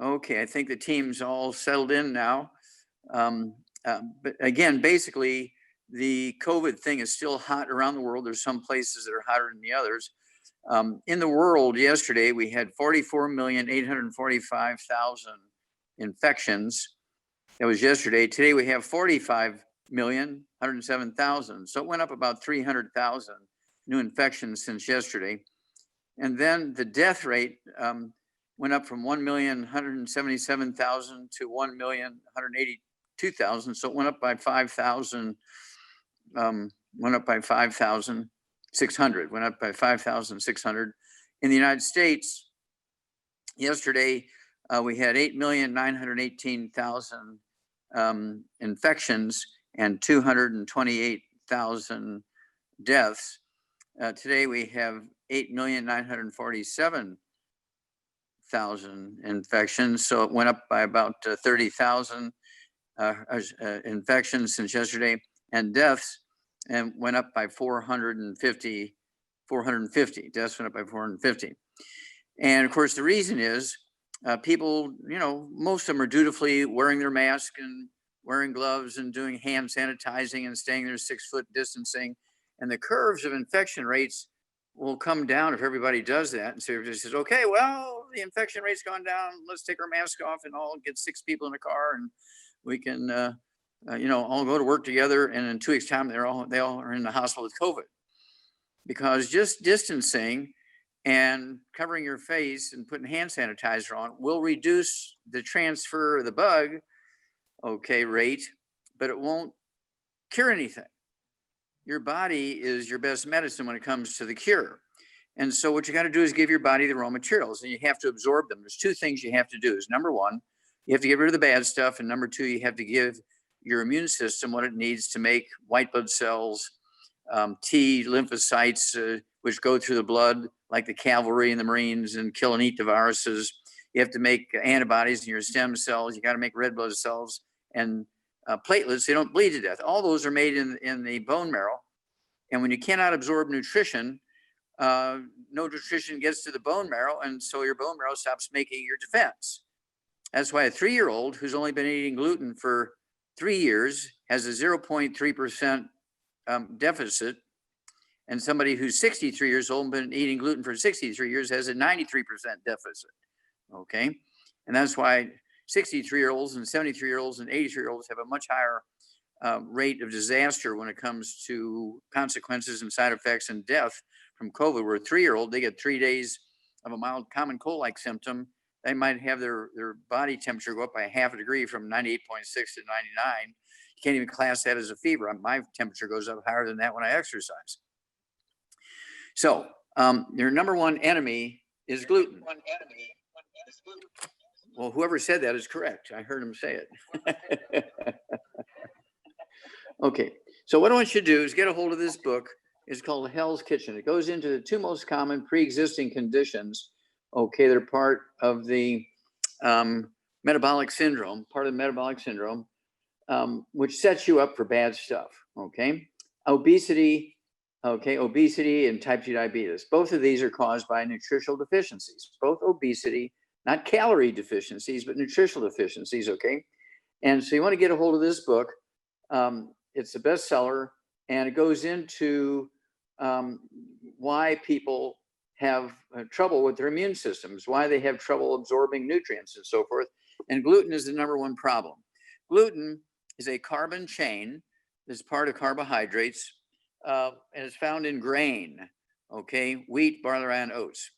Okay, I think the team's all settled in now. But again, basically, the COVID thing is still hot around the world. There's some places that are hotter than the others. In the world, yesterday we had 44,845,000 infections. That was yesterday. Today we have 45,107,000. So it went up about 300,000 new infections since yesterday. And then the death rate went up from 1,177,000 to 1,182,000. So it went up by 5,000. Went up by 5,600. Went up by 5,600. In the United States, yesterday we had 8,918,000 infections and 228,000 deaths. Today we have 8,947,000 infections, so it went up by about 30,000 infections since yesterday, and deaths and went up by 450. Deaths went up by 450. And of course, the reason is people, most of them are dutifully wearing their mask and wearing gloves and doing hand sanitizing and staying their 6-foot distancing. And the curves of infection rates will come down if everybody does that. And so everybody says, okay, well, the infection rate's gone down. Let's take our mask off and all get 6 people in a car and we can, all go to work together. And in 2 weeks' time, they all are in the hospital with COVID. Because just distancing and covering your face and putting hand sanitizer on will reduce the transfer of the bug, rate, but it won't cure anything. Your body is your best medicine when it comes to the cure. And so what you got to do is give your body the raw materials and you have to absorb them. There's 2 things you have to do. Is number 1, you have to get rid of the bad stuff. And number 2, you have to give your immune system what it needs to make white blood cells, T lymphocytes, which go through the blood like the cavalry and the Marines and kill and eat the viruses. You have to make antibodies in your stem cells. You got to make red blood cells and platelets. They don't bleed to death. All those are made in the bone marrow. And when you cannot absorb nutrition, no nutrition gets to the bone marrow. And so your bone marrow stops making your defense. That's why a 3-year-old who's only been eating gluten for 3 years has a 0.3% deficit, and somebody who's 63 years old and been eating gluten for 63 years has a 93% deficit. Okay, and that's why 63-year-olds and 73-year-olds and 83-year-olds have a much higher rate of disaster when it comes to consequences and side effects and death from COVID. Where a 3-year-old, they get 3 days of a mild common cold-like symptom, they might have their body temperature go up by 0.5 degree from 98.6 to 99. You can't even class that as a fever. My temperature goes up higher than that when I exercise. So your number 1 enemy is gluten. Well, whoever said that is correct. I heard him say it. Okay, so what I want you to do is get a hold of this book. It's called Hell's Kitchen. It goes into the 2 most common pre-existing conditions. Okay, they're part of the metabolic syndrome, which sets you up for bad stuff. Okay, obesity and type 2 diabetes. Both of these are caused by nutritional deficiencies. Both obesity, not calorie deficiencies, but nutritional deficiencies. Okay, and so you want to get a hold of this book. It's a bestseller, and it goes into why people have trouble with their immune systems, why they have trouble absorbing nutrients and so forth. And gluten is the number 1 problem. Gluten is a carbon chain that's part of carbohydrates, and it's found in grain, wheat, barley, rye, and oats.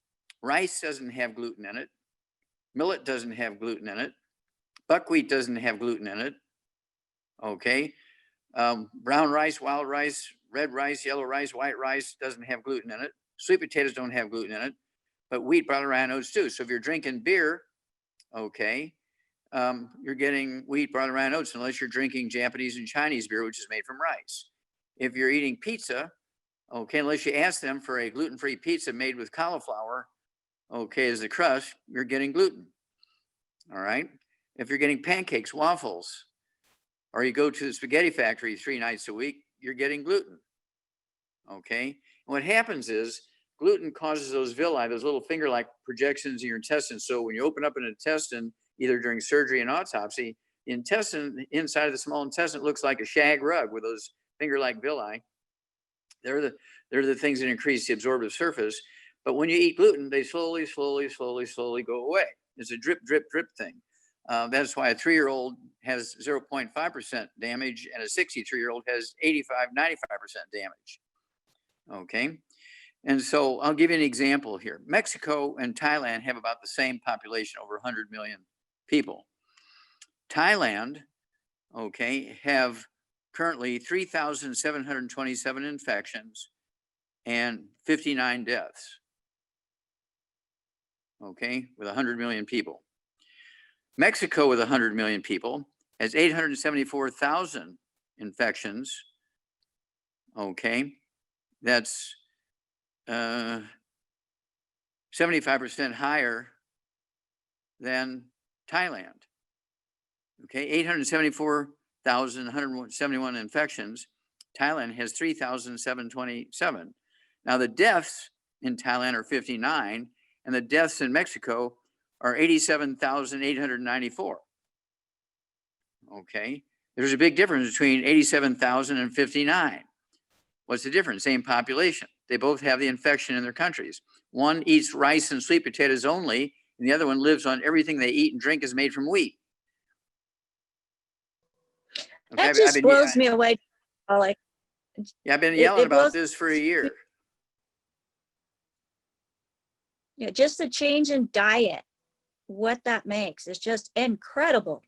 Rice doesn't have gluten in it. Millet doesn't have gluten in it. Buckwheat doesn't have gluten in it. Brown rice, wild rice, red rice, yellow rice, white rice doesn't have gluten in it. Sweet potatoes don't have gluten in it, but wheat, barley, rye, and oats do. So if you're drinking beer, you're getting wheat, barley, rye, and oats, unless you're drinking Japanese and Chinese beer, which is made from rice. If you're eating pizza, unless you ask them for a gluten-free pizza made with cauliflower, as the crust, you're getting gluten. All right. If you're getting pancakes, waffles, or you go to the spaghetti factory 3 nights a week, you're getting gluten. Okay. And what happens is gluten causes those villi, those little finger-like projections in your intestines. So when you open up an intestine, either during surgery and autopsy, the intestine, inside of the small intestine, looks like a shag rug with those finger-like villi. They're the things that increase the absorptive surface. But when you eat gluten, they slowly go away. It's a drip, drip, drip thing. That's why a 3-year-old has 0.5% damage and a 63-year-old has 85, 95% damage. Okay. And so I'll give you an example here. Mexico and Thailand have about the same population, over 100 million people. Thailand, okay, have currently 3,727 infections and 59 deaths, okay, with 100 million people. Mexico, with 100 million people, has 874,000 infections, okay, that's 75% higher than Thailand. Okay, 874,171 infections. Thailand has 3,727. Now the deaths in Thailand are 59, and the deaths in Mexico are 87,894. Okay, there's a big difference between 87,000 and 59. What's the difference? Same population. They both have the infection in their countries. One eats rice and sweet potatoes only, and the other one lives on everything they eat and drink is made from wheat. Okay, that just blows me away. Like, yeah, I've been yelling about this for a year. Yeah, just the change in diet, what that makes is just incredible.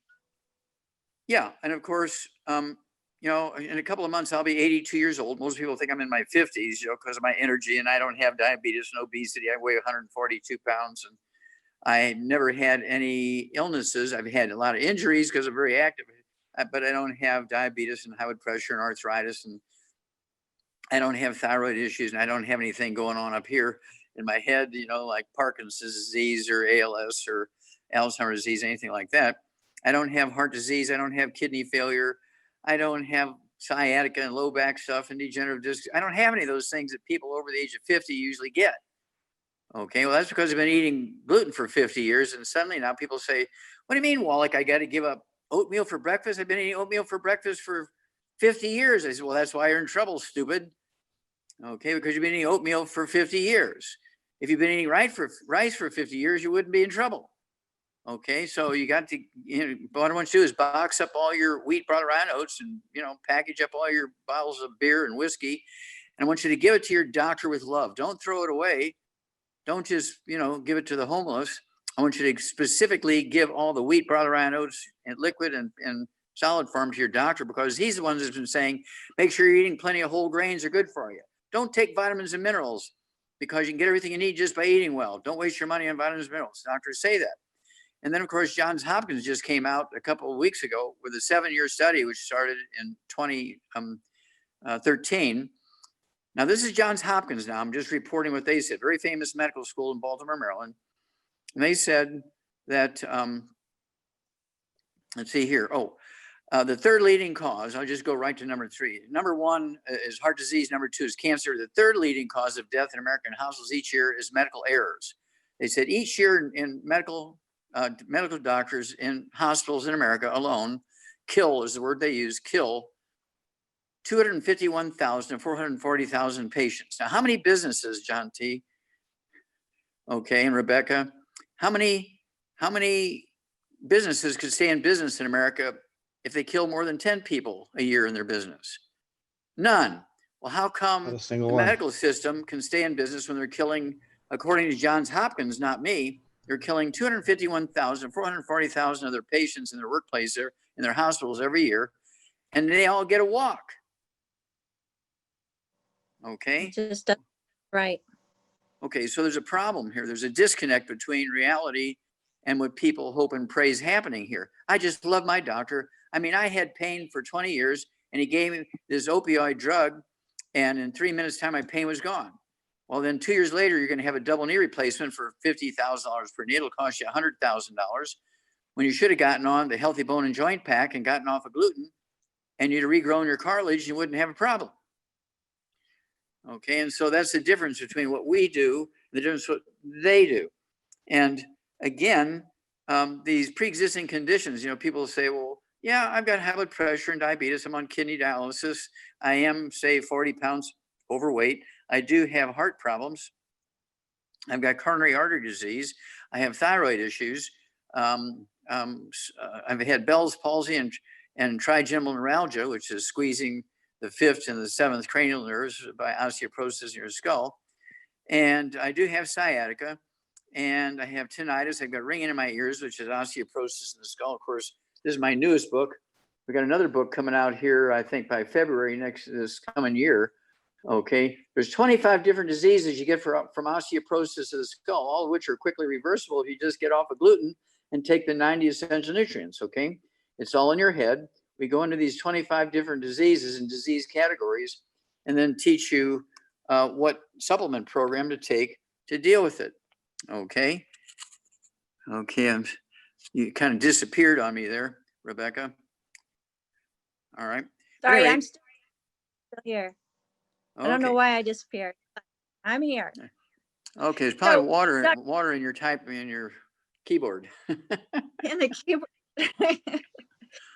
Yeah, and of course, you know, in a couple of months, I'll be 82 years old. Most people think I'm in my 50s, you know, because of my energy, and I don't have diabetes and obesity. I weigh 142 pounds, and I never had any illnesses. I've had a lot of injuries because I'm very active, but I don't have diabetes and high blood pressure and arthritis, and I don't have thyroid issues, and I don't have anything going on up here in my head, you know, like Parkinson's disease or ALS or Alzheimer's disease, anything like that. I don't have heart disease. I don't have kidney failure. I don't have sciatica and low back stuff and degenerative disc. I don't have any of those things that people over the age of 50 usually get. Okay, well, that's because I've been eating gluten for 50 years. And suddenly now people say, what do you mean, Wallach? I got to give up oatmeal for breakfast? I've been eating oatmeal for breakfast for 50 years. I said, well, that's why you're in trouble, stupid. Okay, because you've been eating oatmeal for 50 years. If you've been eating rice for 50 years, you wouldn't be in trouble. Okay, so you got to, you know, what I want you to do is box up all your wheat brought around oats and, you know, package up all your bottles of beer and whiskey. And I want you to give it to your doctor with love. Don't throw it away. Don't just, you know, give it to the homeless. I want you to specifically give all the wheat brought around oats and liquid and solid form to your doctor, because he's the one that's been saying, make sure you're eating plenty of whole grains, are good for you. Don't take vitamins and minerals because you can get everything you need just by eating well. Don't waste your money on vitamins and minerals. Doctors say that. And then, of course, Johns Hopkins just came out a couple of weeks ago with a 7-year study, which started in 2013. Now, this is Johns Hopkins now. I'm just reporting what they said. Very famous medical school in Baltimore, Maryland. And they said that, let's see here. The third leading cause, I'll just go right to number 3. Number 1 is heart disease. Number 2 is cancer. The third leading cause of death in American households each year is medical errors. They said each year in medical doctors in hospitals in America alone kill, is the word they use, kill 251,000 to 440,000 patients. Now, how many businesses, John T. Okay, and Rebecca, how many businesses could stay in business in America if they kill more than 10 people a year in their business? None. Well, how come the medical system can stay in business when they're killing, according to Johns Hopkins, not me, they're killing 251,000, 440,000 of their patients in their workplace, in their hospitals every year, and they all get a walk. Okay. Just right. Okay, so there's a problem here. There's a disconnect between reality and what people hope and pray is happening here. I just love my doctor. I mean, I had pain for 20 years, and he gave me this opioid drug, and in 3 minutes' time, my pain was gone. Well, then 2 years later, you're going to have a double knee replacement for $50,000 per knee. It'll cost you $100,000 when you should have gotten on the Healthy Bone and Joint Pack and gotten off of gluten, and you'd have regrown your cartilage, you wouldn't have a problem. Okay, and so that's the difference between what we do, the difference what they do. And again, these pre-existing conditions. You know, people say, well, yeah, I've got high blood pressure and diabetes. I'm on kidney dialysis. I am, say, 40 pounds overweight. I do have heart problems. I've got coronary artery disease. I have thyroid issues. I've had Bell's palsy and trigeminal neuralgia, which is squeezing the fifth and the seventh cranial nerves by osteoporosis in your skull. And I do have sciatica, and I have tinnitus. I've got ringing in my ears, which is osteoporosis in the skull. Of course, this is my newest book. We got another book coming out here, I think by February this coming year. Okay, there's 25 different diseases you get from osteoporosis of the skull, all of which are quickly reversible if you just get off of gluten and take the 90 essential nutrients. Okay, it's all in your head. We go into these 25 different diseases and disease categories, and then teach you what supplement program to take to deal with it. Okay. Okay, you kind of disappeared on me there, Rebecca. All right. Sorry, anyway, I'm still here. okay. I don't know why I disappeared. I'm here. Okay, there's probably So, water in your keyboard. in the keyboard.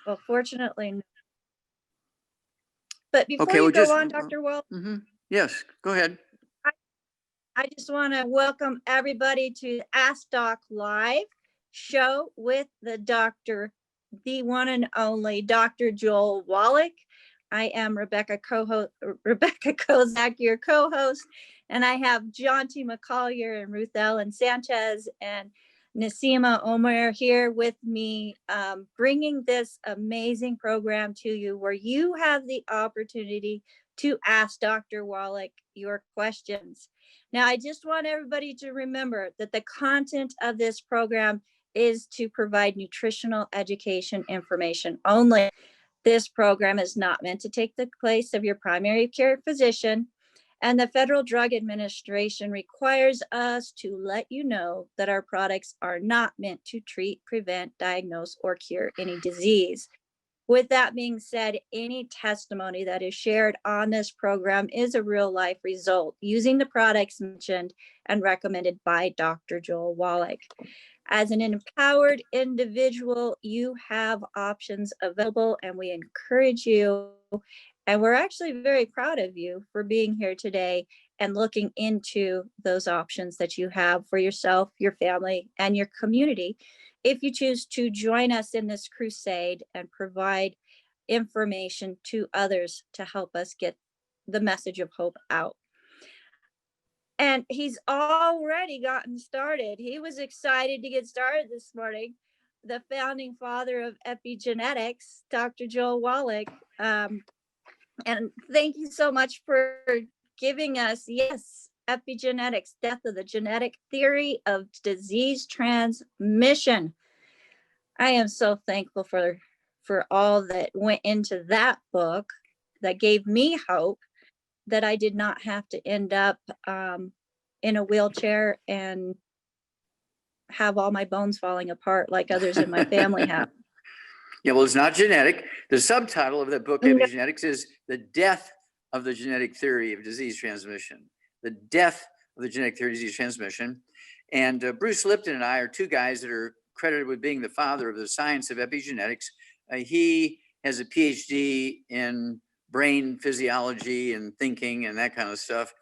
Well, fortunately, no. But before you go on, Dr. Wall, yes, go ahead. I just want to welcome everybody to Ask Doc Live show with the doctor, the one and only Dr. Joel Wallach. I am Rebecca Kozak, your co-host, and I have John T. McCollier and Ruth Ellen Sanchez and Nasima Omer here with me, bringing this amazing program to you where you have the opportunity to ask Dr. Wallach your questions. Now, I just want everybody to remember that the content of this program is to provide nutritional education information only. This program is not meant to take the place of your primary care physician, and the Federal Drug Administration requires us to let you know that our products are not meant to treat, prevent, diagnose, or cure any disease. With that being said, any testimony that is shared on this program is a real life result using the products mentioned and recommended by Dr. Joel Wallach. As an empowered individual, you have options available, and we encourage you. And we're actually very proud of you for being here today and looking into those options that you have for yourself, your family, and your community, if you choose to join us in this crusade and provide information to others to help us get the message of hope out. And he's already gotten started. He was excited to get started this morning. The founding father of epigenetics, Dr. Joel Wallach. And thank you so much for giving us, yes, epigenetics, death of the genetic theory of disease transmission. I am so thankful for all that went into that book that gave me hope that I did not have to end up in a wheelchair and have all my bones falling apart like others in my family have. Yeah, well, it's not genetic. The subtitle of the book, Epigenetics, is The Death of the Genetic Theory of Disease Transmission. The Death of the Genetic Theory of Disease Transmission. And Bruce Lipton and I are two guys that are credited with being the father of the science of epigenetics. He has a PhD in brain physiology and thinking and that kind of stuff.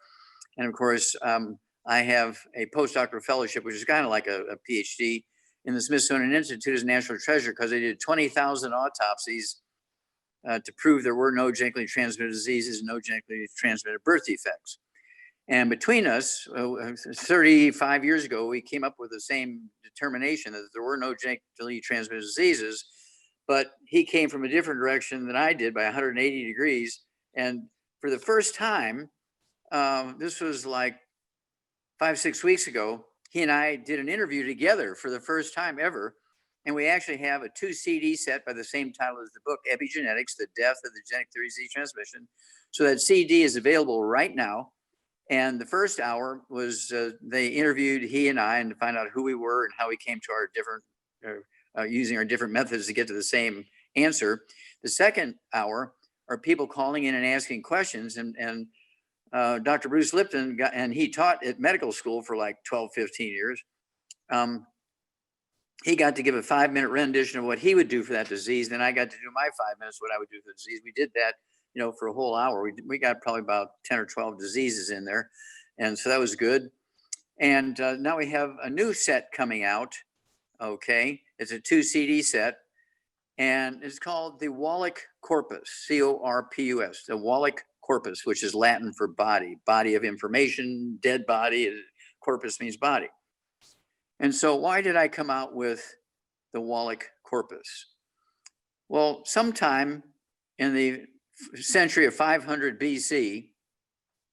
And of course, I have a postdoctoral fellowship, which is kind of like a PhD in the Smithsonian Institute as a national treasure, because they did 20,000 autopsies to prove there were no genetically transmitted diseases and no genetically transmitted birth defects. And between us, 35 years ago, we came up with the same determination that there were no genetically transmitted diseases, but he came from a different direction than I did by 180 degrees. And for the first time, this was like 5-6 weeks ago, he and I did an interview together for the first time ever. And we actually have a 2 CD set by the same title as the book, Epigenetics, The Death of the Genetic Theory of Disease Transmission. So that CD is available right now. And the first hour was they interviewed he and I and to find out who we were and how we came to our different, using our different methods to get to the same answer. The second hour are people calling in and asking questions. And Dr. Bruce Lipton, and he taught at medical school for like 12, 15 years. he got to give a 5-minute rendition of what he would do for that disease. Then I got to do my 5 minutes, what I would do for the disease. We did that, for a whole hour. We got probably about 10 or 12 diseases in there. And so that was good. And now we have a new set coming out. Okay. It's a 2 CD set. And it's called the Wallach Corpus, Corpus, the Wallach Corpus, which is Latin for body of information, dead body. Corpus means body. And so why did I come out with the Wallach Corpus? Well, sometime in the century of 500 BC,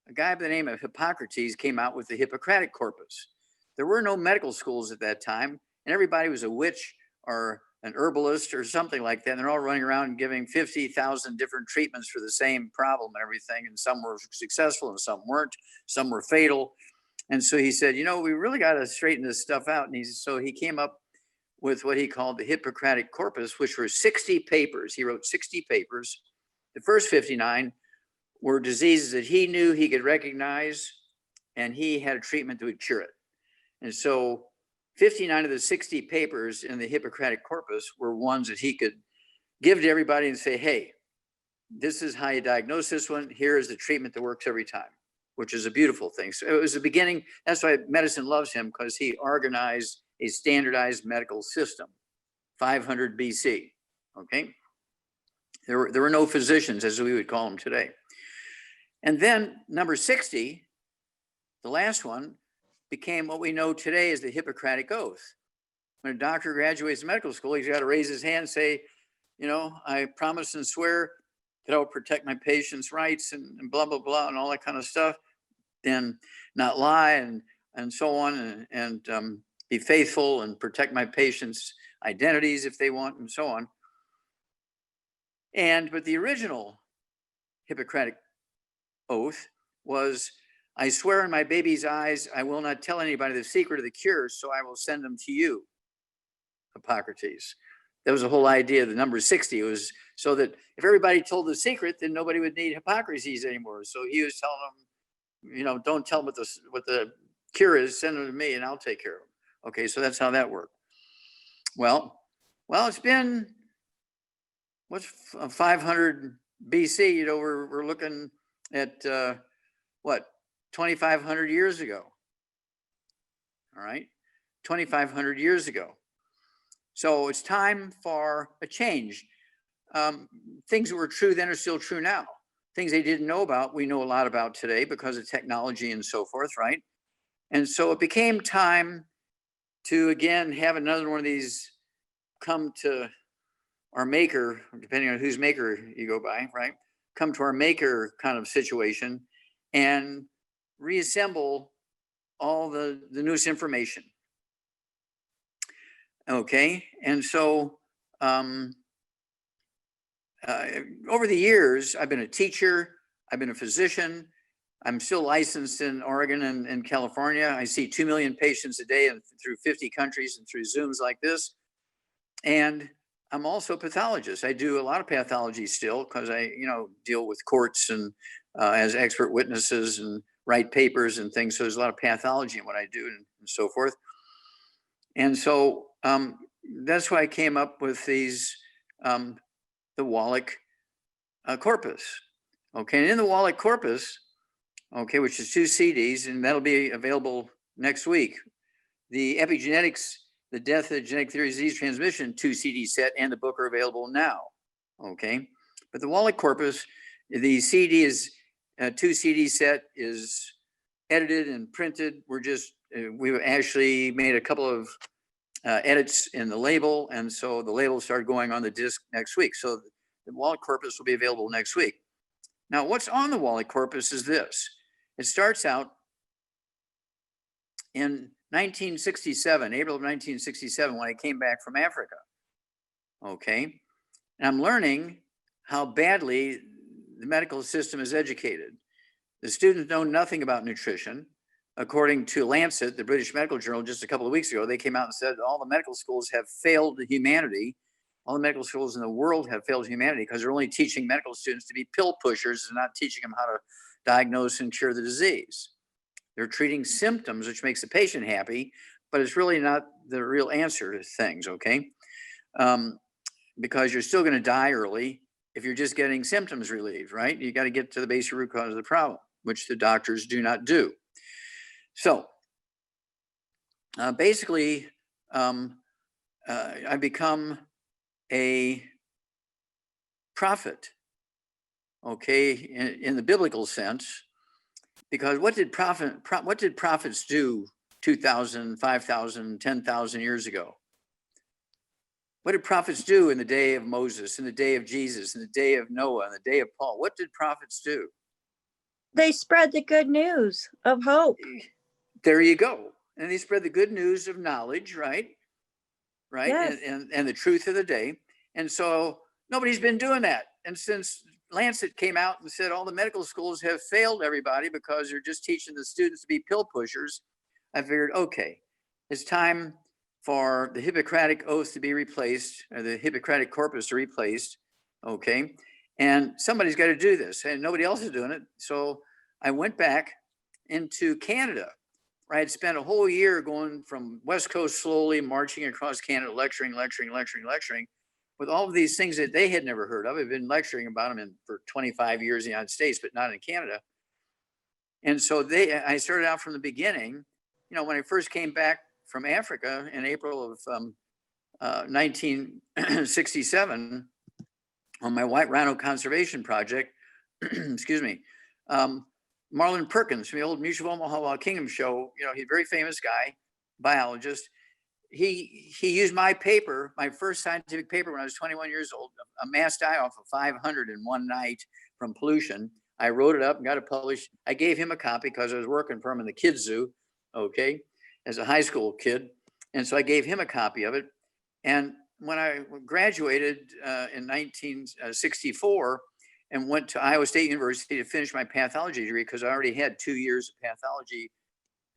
a guy by the name of Hippocrates came out with the Hippocratic Corpus. There were no medical schools at that time, and everybody was a witch or an herbalist or something like that. And they're all running around giving 50,000 different treatments for the same problem and everything. And some were successful and some weren't. Some were fatal. And so he said, we really got to straighten this stuff out. And so he came up with what he called the Hippocratic Corpus, which were 60 papers. He wrote 60 papers. The first 59 were diseases that he knew he could recognize, and he had a treatment that would cure it. And so 59 of the 60 papers in the Hippocratic Corpus were ones that he could give to everybody and say, hey, this is how you diagnose this one. Here is the treatment that works every time, which is a beautiful thing. So it was the beginning. That's why medicine loves him, because he organized a standardized medical system, 500 BC. Okay. There were no physicians, as we would call them today. And then number 60, the last one, became what we know today as the Hippocratic Oath. When a doctor graduates medical school, he's got to raise his hand and say, I promise and swear that I will protect my patient's rights and blah, blah, blah, and all that kind of stuff, and not lie and so on, and be faithful and protect my patients' identities if they want, and so on. But the original Hippocratic Oath was, I swear in my baby's eyes, I will not tell anybody the secret of the cure, so I will send them to you, Hippocrates. That was the whole idea. The number 60 was so that if everybody told the secret, then nobody would need Hippocrates anymore. So he was telling them, don't tell them what the cure is, send them to me and I'll take care of them. Okay, so that's how that worked. Well, it's been, what's 500 BC? We're looking at 2,500 years ago. All right, 2,500 years ago. So it's time for a change. Things that were true then are still true now. Things they didn't know about, we know a lot about today because of technology and so forth, right? And so it became time to, again, have another one of these come to our maker, depending on whose maker you go by, right? Come to our maker kind of situation and reassemble all the newest information. Okay, and so over the years, I've been a teacher, I've been a physician, I'm still licensed in Oregon and California. I see 2 million patients a day and through 50 countries and through Zooms like this. And I'm also a pathologist. I do a lot of pathology still because I, deal with courts and as expert witnesses and write papers and things. So there's a lot of pathology in what I do and so forth. And so that's why I came up with these, the Wallach Corpus. Okay, and in the Wallach Corpus, okay, which is 2 CDs, and that'll be available next week. The epigenetics, the death of genetic theory of disease transmission 2 CD set and the book are available now. Okay, but the Wallach Corpus, the CD is 2 CD set is edited and printed. We've actually made a couple of edits in the label, and so the label started going on the disc next week. So the Wallach Corpus will be available next week. Now, what's on the Wallach Corpus is this. It starts out in 1967, April of 1967, when I came back from Africa. Okay, and I'm learning how badly the medical system is educated. The students know nothing about nutrition. According to Lancet, the British Medical Journal, just a couple of weeks ago, they came out and said all the medical schools have failed humanity. All the medical schools in the world have failed humanity because they're only teaching medical students to be pill pushers and not teaching them how to diagnose and cure the disease. They're treating symptoms, which makes the patient happy, but it's really not the real answer to things, okay? Um, because you're still going to die early if you're just getting symptoms relieved, right? You got to get to the basic root cause of the problem, which the doctors do not do. So basically, I become a prophet, okay, in the biblical sense, because what did prophets do 2,000, 5,000, 10,000 years ago? What did prophets do in the day of Moses, in the day of Jesus, in the day of Noah, in the day of Paul? What did prophets do? They spread the good news of hope. There you go. And they spread the good news of knowledge, right? Right. Yes. And the truth of the day. And so nobody's been doing that. And since Lancet came out and said all the medical schools have failed everybody because they're just teaching the students to be pill pushers, I figured, okay, it's time for the Hippocratic oath to be replaced, or the Hippocratic corpus to be replaced. Okay. And somebody's got to do this, and nobody else is doing it. So I went back into Canada. I had spent a whole year going from West Coast slowly, marching across Canada, lecturing with all of these things that they had never heard of. I've been lecturing about them for 25 years in the United States, but not in Canada. And so I started out from the beginning. You know, when I first came back from Africa in April of 1967 on my White Rhino Conservation Project, excuse me, Marlon Perkins from the old Mutual of Omaha Wild Kingdom show, you know, he's a very famous guy, biologist. He used my paper, my first scientific paper when I was 21 years old, a mass die-off of 500 in one night from pollution. I wrote it up and got it published. I gave him a copy because I was working for him in the kids zoo, okay, as a high school kid. And so I gave him a copy of it. And when I graduated in 1964 and went to Iowa State University to finish my pathology degree, because I already had 2 years of pathology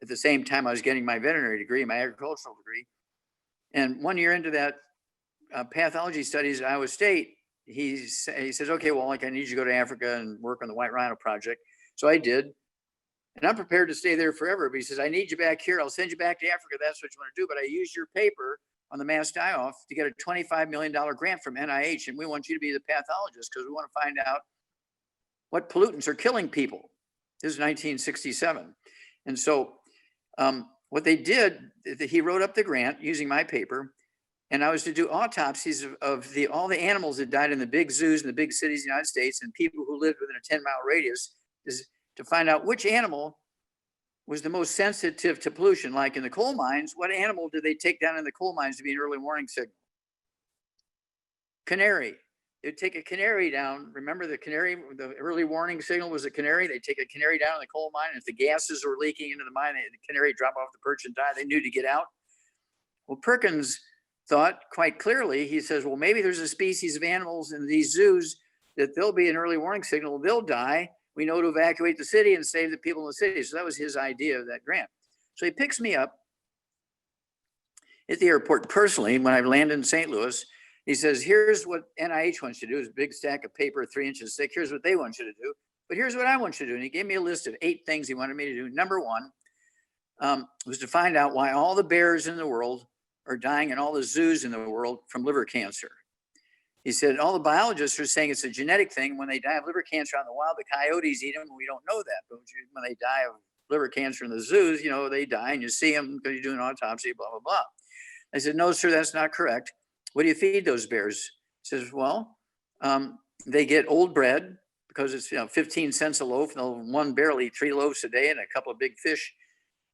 at the same time I was getting my veterinary degree, my agricultural degree. And 1 year into that pathology studies at Iowa State, he says, okay, well, like I need you to go to Africa and work on the White Rhino Project. So I did. And I'm prepared to stay there forever. But he says, I need you back here. I'll send you back to Africa. That's what you want to do. But I used your paper on the mass die-off to get a $25 million grant from NIH. And we want you to be the pathologist because we want to find out what pollutants are killing people. This is 1967. And so what they did, he wrote up the grant using my paper. And I was to do autopsies of all the animals that died in the big zoos in the big cities in the United States and people who lived within a 10-mile radius, is to find out which animal was the most sensitive to pollution. Like in the coal mines, what animal did they take down in the coal mines to be an early warning signal? Canary. They'd take a canary down. Remember the canary, the early warning signal was a canary. They'd take a canary down in the coal mine. And if the gases were leaking into the mine, the canary drop off the perch and die. They knew to get out. Well, Perkins thought quite clearly, he says, well, maybe there's a species of animals in these zoos that there'll be an early warning signal, they'll die. We know to evacuate the city and save the people in the city. So that was his idea of that grant. So he picks me up at the airport personally when I land in St. Louis. He says, here's what NIH wants you to do. It's a big stack of paper, 3 inches thick. Here's what they want you to do. But here's what I want you to do. And he gave me a list of 8 things he wanted me to do. Number one was to find out why all the bears in the world are dying in all the zoos in the world from liver cancer. He said, all the biologists are saying it's a genetic thing. When they die of liver cancer out in the wild, the coyotes eat them, and we don't know that. But when they die of liver cancer in the zoos, you know, they die and you see them because you're doing an autopsy, blah, blah, blah. I said, no, sir, that's not correct. What do you feed those bears? He says, well, they get old bread because it's 15 cents a loaf. And one bear will eat 3 loaves a day and a couple of big fish.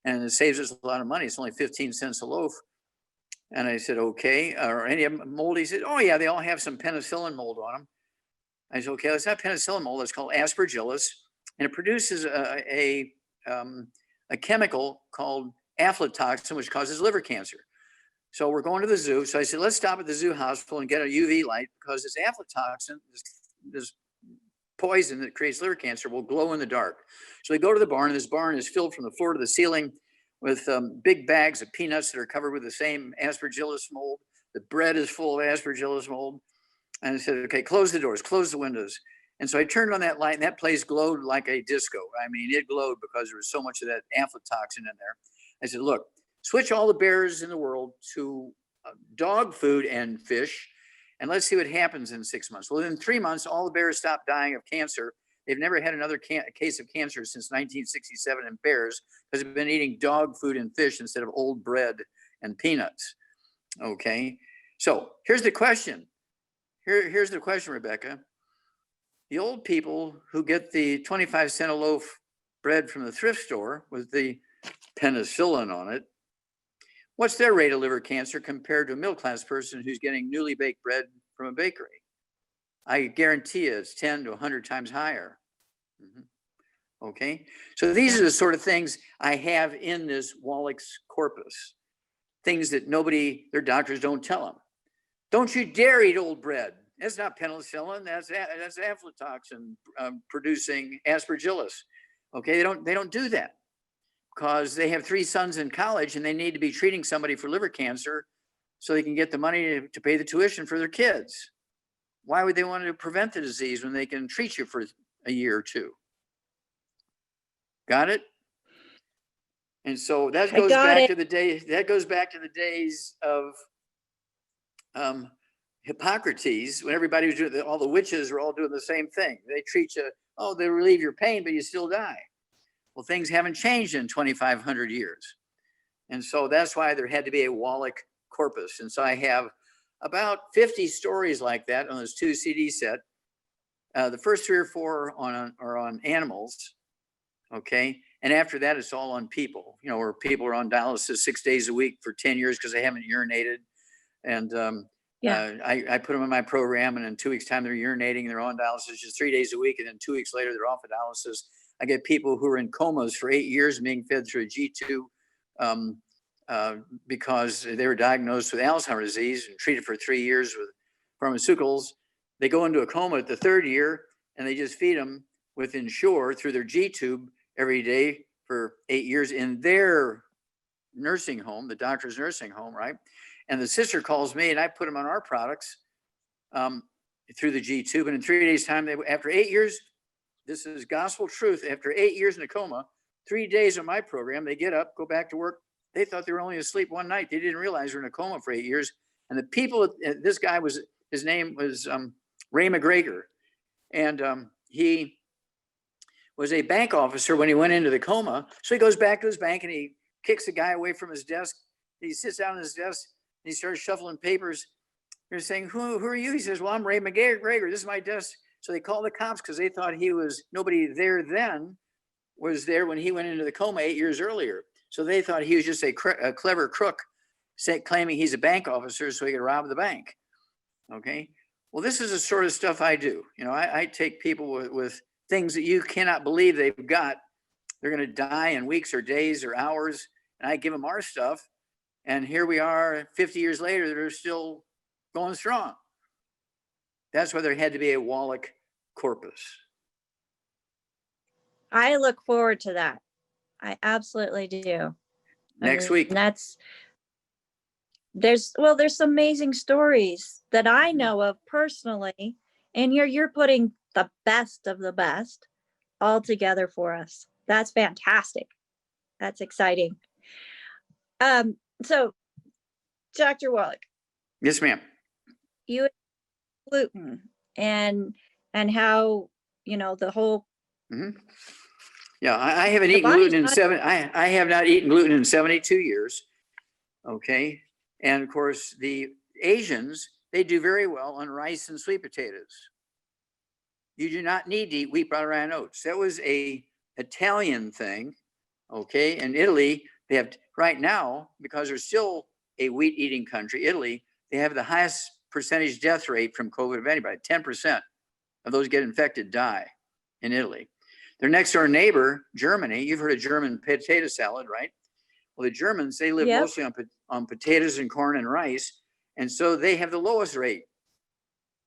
And it saves us a lot of money. It's only 15 cents a loaf. And I said, okay, are any of them mold? He said, oh yeah, they all have some penicillin mold on them. I said, okay, it's not penicillin mold, it's called aspergillus. And it produces a chemical called aflatoxin, which causes liver cancer. So we're going to the zoo. So I said, let's stop at the zoo hospital and get a UV light because this aflatoxin, this poison that creates liver cancer will glow in the dark. So we go to the barn, and this barn is filled from the floor to the ceiling with big bags of peanuts that are covered with the same aspergillus mold. The bread is full of aspergillus mold. And I said, okay, close the doors, close the windows. And so I turned on that light and that place glowed like a disco. I mean, it glowed because there was so much of that aflatoxin in there. I said, look, Switch all the bears in the world to dog food and fish, and let's see what happens in 6 months. Well, in 3 months, all the bears stopped dying of cancer. They've never had another case of cancer since 1967 in bears because they've been eating dog food and fish instead of old bread and peanuts. Okay, so here's the question. Here's the question, Rebecca. The old people who get the 25-cent a loaf bread from the thrift store with the penicillin on it, what's their rate of liver cancer compared to a middle-class person who's getting newly baked bread from a bakery? I guarantee you it's 10 to 100 times higher. Okay, so these are the sort of things I have in this Wallach's corpus, things that their doctors don't tell them. Don't you dare eat old bread. That's not penicillin, that's aflatoxin producing aspergillus. Okay, they don't do that because they have 3 sons in college and they need to be treating somebody for liver cancer so they can get the money to pay the tuition for their kids. Why would they want to prevent the disease when they can treat you for a year or 2? Got it? And so that goes back to the days of Hippocrates, when everybody was doing, all the witches were all doing the same thing. They treat you, they relieve your pain, but you still die. Well, things haven't changed in 2,500 years. And so that's why there had to be a Wallach corpus. And so I have about 50 stories like that on this 2 CD set. The first 3 or 4 are on animals, okay? And after that, it's all on people, where people are on dialysis 6 days a week for 10 years because they haven't urinated. And I put them in my program, and in 2 weeks' time, they're urinating, they're on dialysis just 3 days a week, and then 2 weeks later, they're off of dialysis. I get people who are in comas for 8 years being fed through a G-tube because they were diagnosed with Alzheimer's disease and treated for 3 years with pharmaceuticals. They go into a coma at the 3rd year, and they just feed them with Ensure through their G-tube every day for 8 years in their nursing home, the doctor's nursing home, right? And the sister calls me, and I put them on our products through the G-tube. And in 3 days' time, after 8 years, this is gospel truth. After 8 years in a coma, 3 days of my program, they get up, go back to work. They thought they were only asleep one night. They didn't realize they were in a coma for 8 years. And the people, this guy his name was Ray McGregor. And he was a bank officer when he went into the coma. So he goes back to his bank and he kicks the guy away from his desk. He sits down at his desk and he starts shuffling papers. They're saying, who are you? He says, well, I'm Ray McGregor. This is my desk. So they called the cops because they thought nobody there then was there when he went into the coma 8 years earlier. So they thought he was just a clever crook claiming he's a bank officer so he could rob the bank. Okay. Well, this is the sort of stuff I do. I take people with things that you cannot believe they've got. They're going to die in weeks or days or hours. And I give them our stuff. And here we are 50 years later, they're still going strong. That's why there had to be a Wallach corpus. I look forward to that. I absolutely do. Next week. There's some amazing stories that I know of personally, and you're putting the best of the best all together for us. That's fantastic. That's exciting. So Dr. Wallach. Yes, ma'am. You gluten and how, the whole. Mm-hmm. Yeah, I haven't eaten gluten I have not eaten gluten in 72 years. Okay. And of course, the Asians, they do very well on rice and sweet potatoes. You do not need to eat wheat, brown, rye, and oats. That was a Italian thing. Okay. In Italy, they have right now, because they're still a wheat eating country, Italy, they have the highest percentage death rate from COVID of anybody. 10% of those get infected die in Italy. Their next door neighbor, Germany, you've heard of German potato salad, right? Well, the Germans, they live mostly on potatoes and corn and rice. And so they have the lowest rate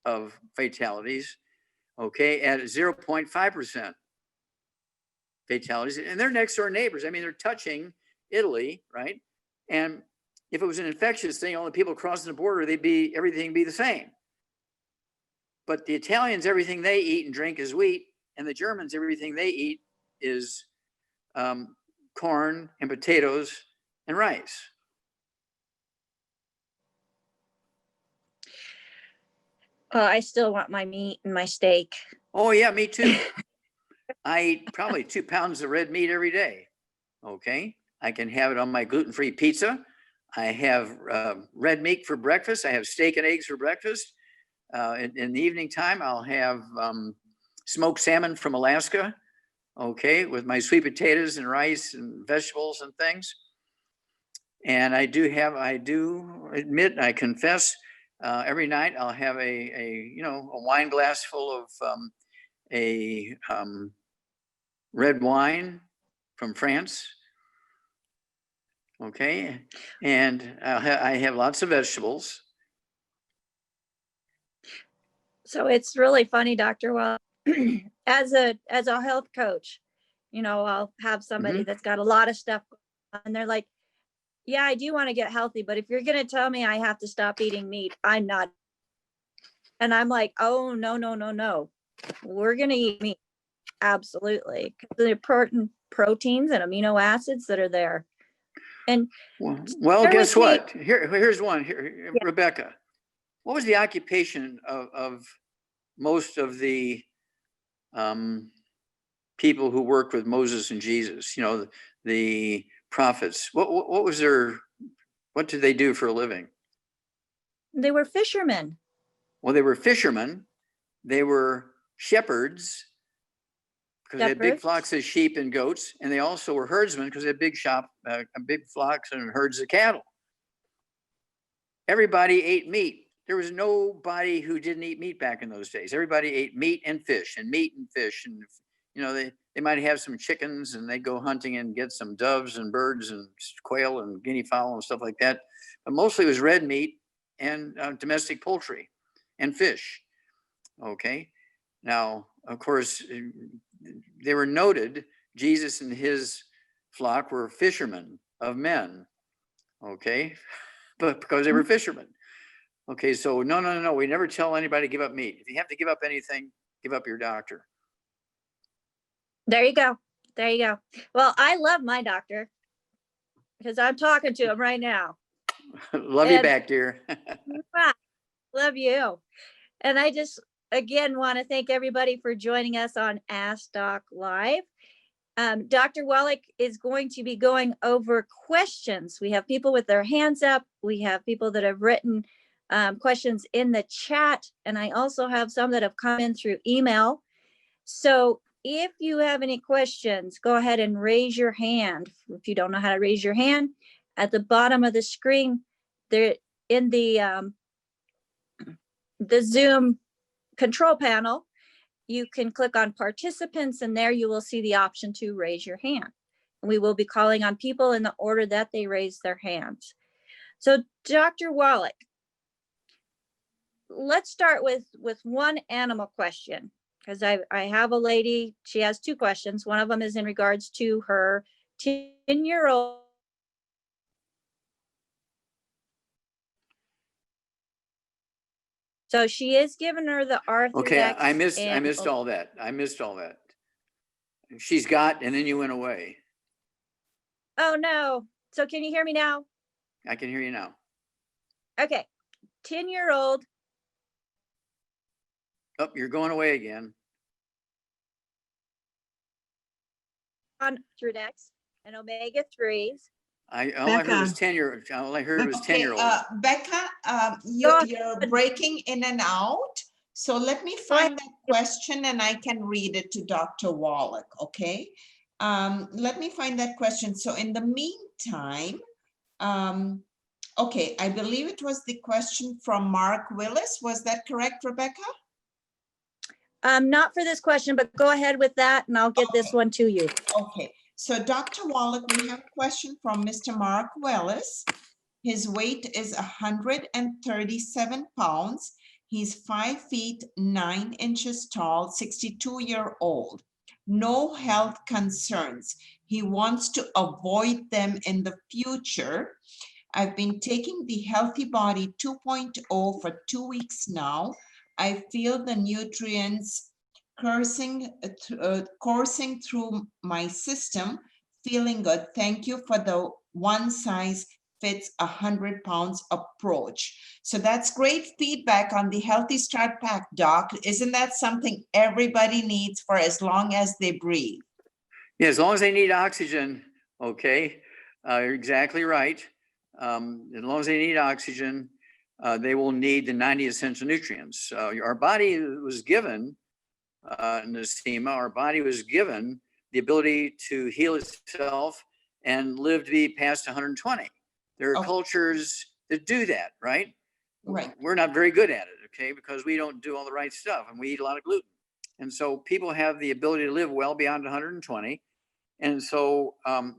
of fatalities, okay, at 0.5% fatalities. And they're next door neighbors. I mean, they're touching Italy, right? And if it was an infectious thing, all the people crossing the border, everything be the same. But the Italians, everything they eat and drink is wheat. And the Germans, everything they eat is corn and potatoes and rice. I still want my meat and my steak. Oh yeah, me too. I eat probably 2 pounds of red meat every day. Okay, I can have it on my gluten-free pizza. I have red meat for breakfast. I have steak and eggs for breakfast. In the evening time, I'll have smoked salmon from Alaska. Okay, with my sweet potatoes and rice and vegetables and things. And I do admit, I confess, every night I'll have a wine glass full of red wine from France. Okay, and I have lots of vegetables. So it's really funny, Dr. Well, as a health coach, I'll have somebody that's got a lot of stuff and they're like, yeah, I do want to get healthy, but if you're going to tell me I have to stop eating meat, I'm not. And I'm like, oh, no. We're going to eat meat. Absolutely. The important proteins and amino acids that are there. And well, guess what? Here's one. Here, yeah. Rebecca, what was the occupation of most of the people who worked with Moses and Jesus? The prophets. What did they do for a living? They were fishermen. Well, they were fishermen. They were shepherds because they had big flocks of sheep and goats, and they also were herdsmen because they had big flocks and herds of cattle. Everybody ate meat. There was nobody who didn't eat meat back in those days. Everybody ate meat and fish, and they might have some chickens, and they'd go hunting and get some doves and birds and quail and guinea fowl and stuff like that. But mostly it was red meat and domestic poultry and fish. Okay. Now, of course, they were noted. Jesus and his flock were fishermen of men. Okay. But because they were fishermen. Okay. So no. We never tell anybody to give up meat. If you have to give up anything, give up your doctor. There you go. Well, I love my doctor because I'm talking to him right now. Love you back, dear. Love you. And I just, again, want to thank everybody for joining us on Ask Doc Live. Dr. Wallach is going to be going over questions. We have people with their hands up. We have people that have written questions in the chat. And I also have some that have come in through email. So if you have any questions, go ahead and raise your hand. If you don't know how to raise your hand, at the bottom of the screen, there in the Zoom control panel, you can click on participants, and there you will see the option to raise your hand. And we will be calling on people in the order that they raise their hands. So Dr. Wallach, let's start with one animal question, because I have a lady, she has two questions. One of them is in regards to her 10-year-old. So she is giving her the Arthur. Okay, I missed all that. She's got, and then you went away. Oh no. So can you hear me now? I can hear you now. Okay. 10-year-old. Oh, you're going away again. On Trudex and omega-3s. All I heard was 10-year-old. Becca, you're breaking in and out. So let me find that question and I can read it to Dr. Wallach, okay? Let me find that question. So in the meantime, okay, I believe it was the question from Mark Willis. Was that correct, Rebecca? Not for this question, but go ahead with that and I'll get this one to you. Okay. So Dr. Wallach, we have a question from Mr. Mark Willis. His weight is 137 pounds. He's 5 feet 9 inches tall, 62-year-old. No health concerns. He wants to avoid them in the future. I've been taking the Healthy Body 2.0 for 2 weeks now. I feel the nutrients coursing through my system, feeling good. Thank you for the one size fits 100 pounds approach. So that's great feedback on the Healthy Start Pack, Doc. Isn't that something everybody needs for as long as they breathe? Yeah, as long as they need oxygen, okay, you're exactly right. As long as they need oxygen, they will need the 90 essential nutrients. Our body was given, Nasima, our body was given the ability to heal itself and live to be past 120. There are cultures that do that, right? Right. We're not very good at it, okay, because we don't do all the right stuff and we eat a lot of gluten. And so people have the ability to live well beyond 120. And so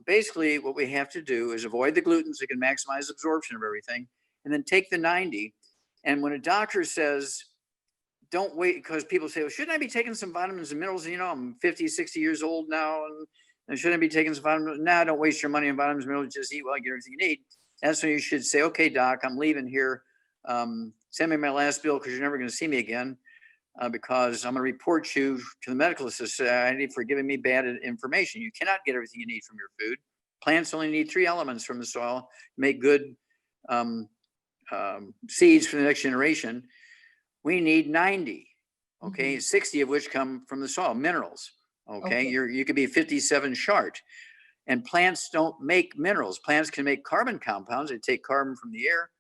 basically what we have to do is avoid the gluten so you can maximize absorption of everything, and then take the 90. And when a doctor says, don't wait, because people say, well, shouldn't I be taking some vitamins and minerals? You know, I'm 50, 60 years old now, and shouldn't I be taking some vitamins? No, don't waste your money on vitamins and minerals. Just eat well, get everything you need. That's when you should say, okay, doc, I'm leaving here. Send me my last bill because you're never going to see me again. Because I'm going to report you to the medical society for giving me bad information. You cannot get everything you need from your food. Plants only need 3 elements from the soil to make good seeds for the next generation. We need 90, okay, 60 of which come from the soil, minerals, okay? You could be 57 short. And plants don't make minerals. Plants can make carbon compounds. They take carbon from the air,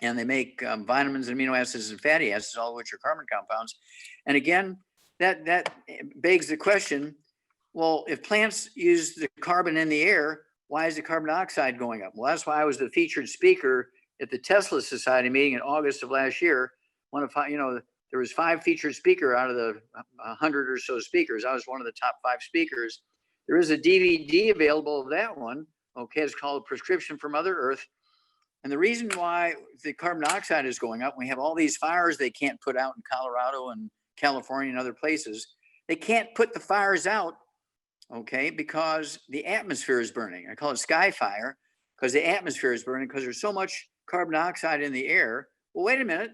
and they make vitamins, amino acids, and fatty acids, all of which are carbon compounds. And again, that begs the question, well, if plants use the carbon in the air, why is the carbon dioxide going up? Well, that's why I was the featured speaker at the Tesla Society meeting in August of last year. There was 5 featured speakers out of the 100 or so speakers. I was one of the top 5 speakers. There is a DVD available of that one. Okay, it's called Prescription for Mother Earth. And the reason why the carbon dioxide is going up, we have all these fires they can't put out in Colorado and California and other places. They can't put the fires out, okay, because the atmosphere is burning. I call it sky fire because the atmosphere is burning because there's so much carbon dioxide in the air. Well, wait a minute.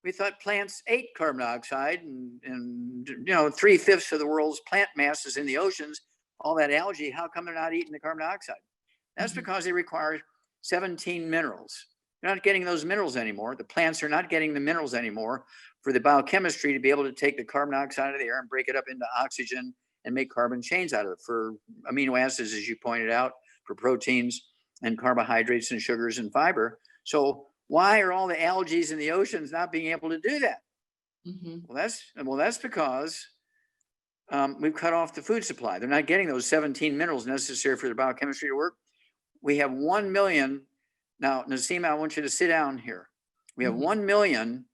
We thought plants ate carbon dioxide, and 3/5 of the world's plant mass is in the oceans. All that algae, how come they're not eating the carbon dioxide? That's because they require 17 minerals. They're not getting those minerals anymore. The plants are not getting the minerals anymore for the biochemistry to be able to take the carbon dioxide out of the air and break it up into oxygen and make carbon chains out of it for amino acids, as you pointed out, for proteins and carbohydrates and sugars and fiber. So why are all the algae in the oceans not being able to do that? Well, that's because we've cut off the food supply. They're not getting those 17 minerals necessary for their biochemistry to work. We have 1 million. Now, Nasima, I want you to sit down here. We have 1 million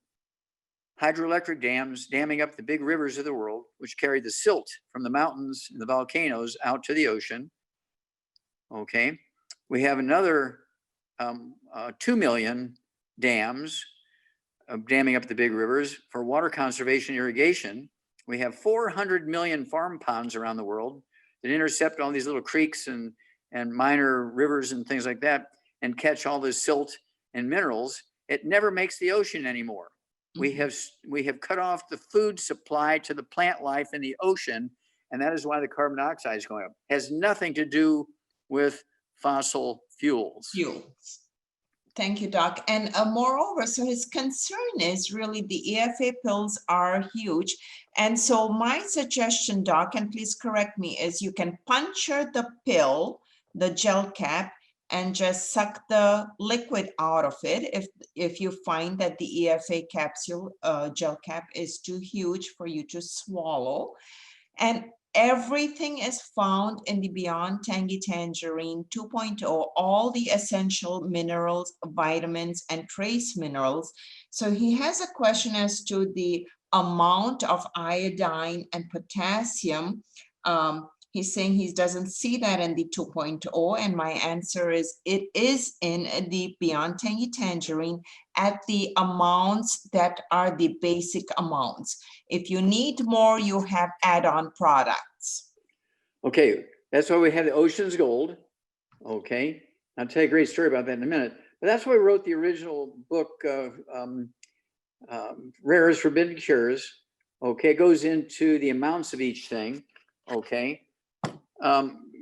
hydroelectric dams damming up the big rivers of the world, which carry the silt from the mountains and the volcanoes out to the ocean. Okay. We have another 2 million dams damming up the big rivers for water conservation irrigation. We have 400 million farm ponds around the world that intercept all these little creeks and minor rivers and things like that and catch all this silt and minerals. It never makes the ocean anymore. We have cut off the food supply to the plant life in the ocean, and that is why the carbon dioxide is going up. It has nothing to do with fossil fuels. Thank you, Doc. And moreover, so his concern is really the EFA pills are huge. And so my suggestion, Doc, and please correct me, is you can puncture the pill, the gel cap, and just suck the liquid out of it if you find that the EFA capsule gel cap is too huge for you to swallow. And everything is found in the Beyond Tangy Tangerine 2.0, all the essential minerals, vitamins, and trace minerals. So he has a question as to the amount of iodine and potassium. He's saying he doesn't see that in the 2.0, and my answer is it is in the Beyond Tangy Tangerine at the amounts that are the basic amounts. If you need more, you have add-on products. Okay, that's why we have the Ocean's Gold. Okay, I'll tell you a great story about that in a minute. But that's why we wrote the original book, Rare as Forbidden Cures. Okay, it goes into the amounts of each thing. Okay.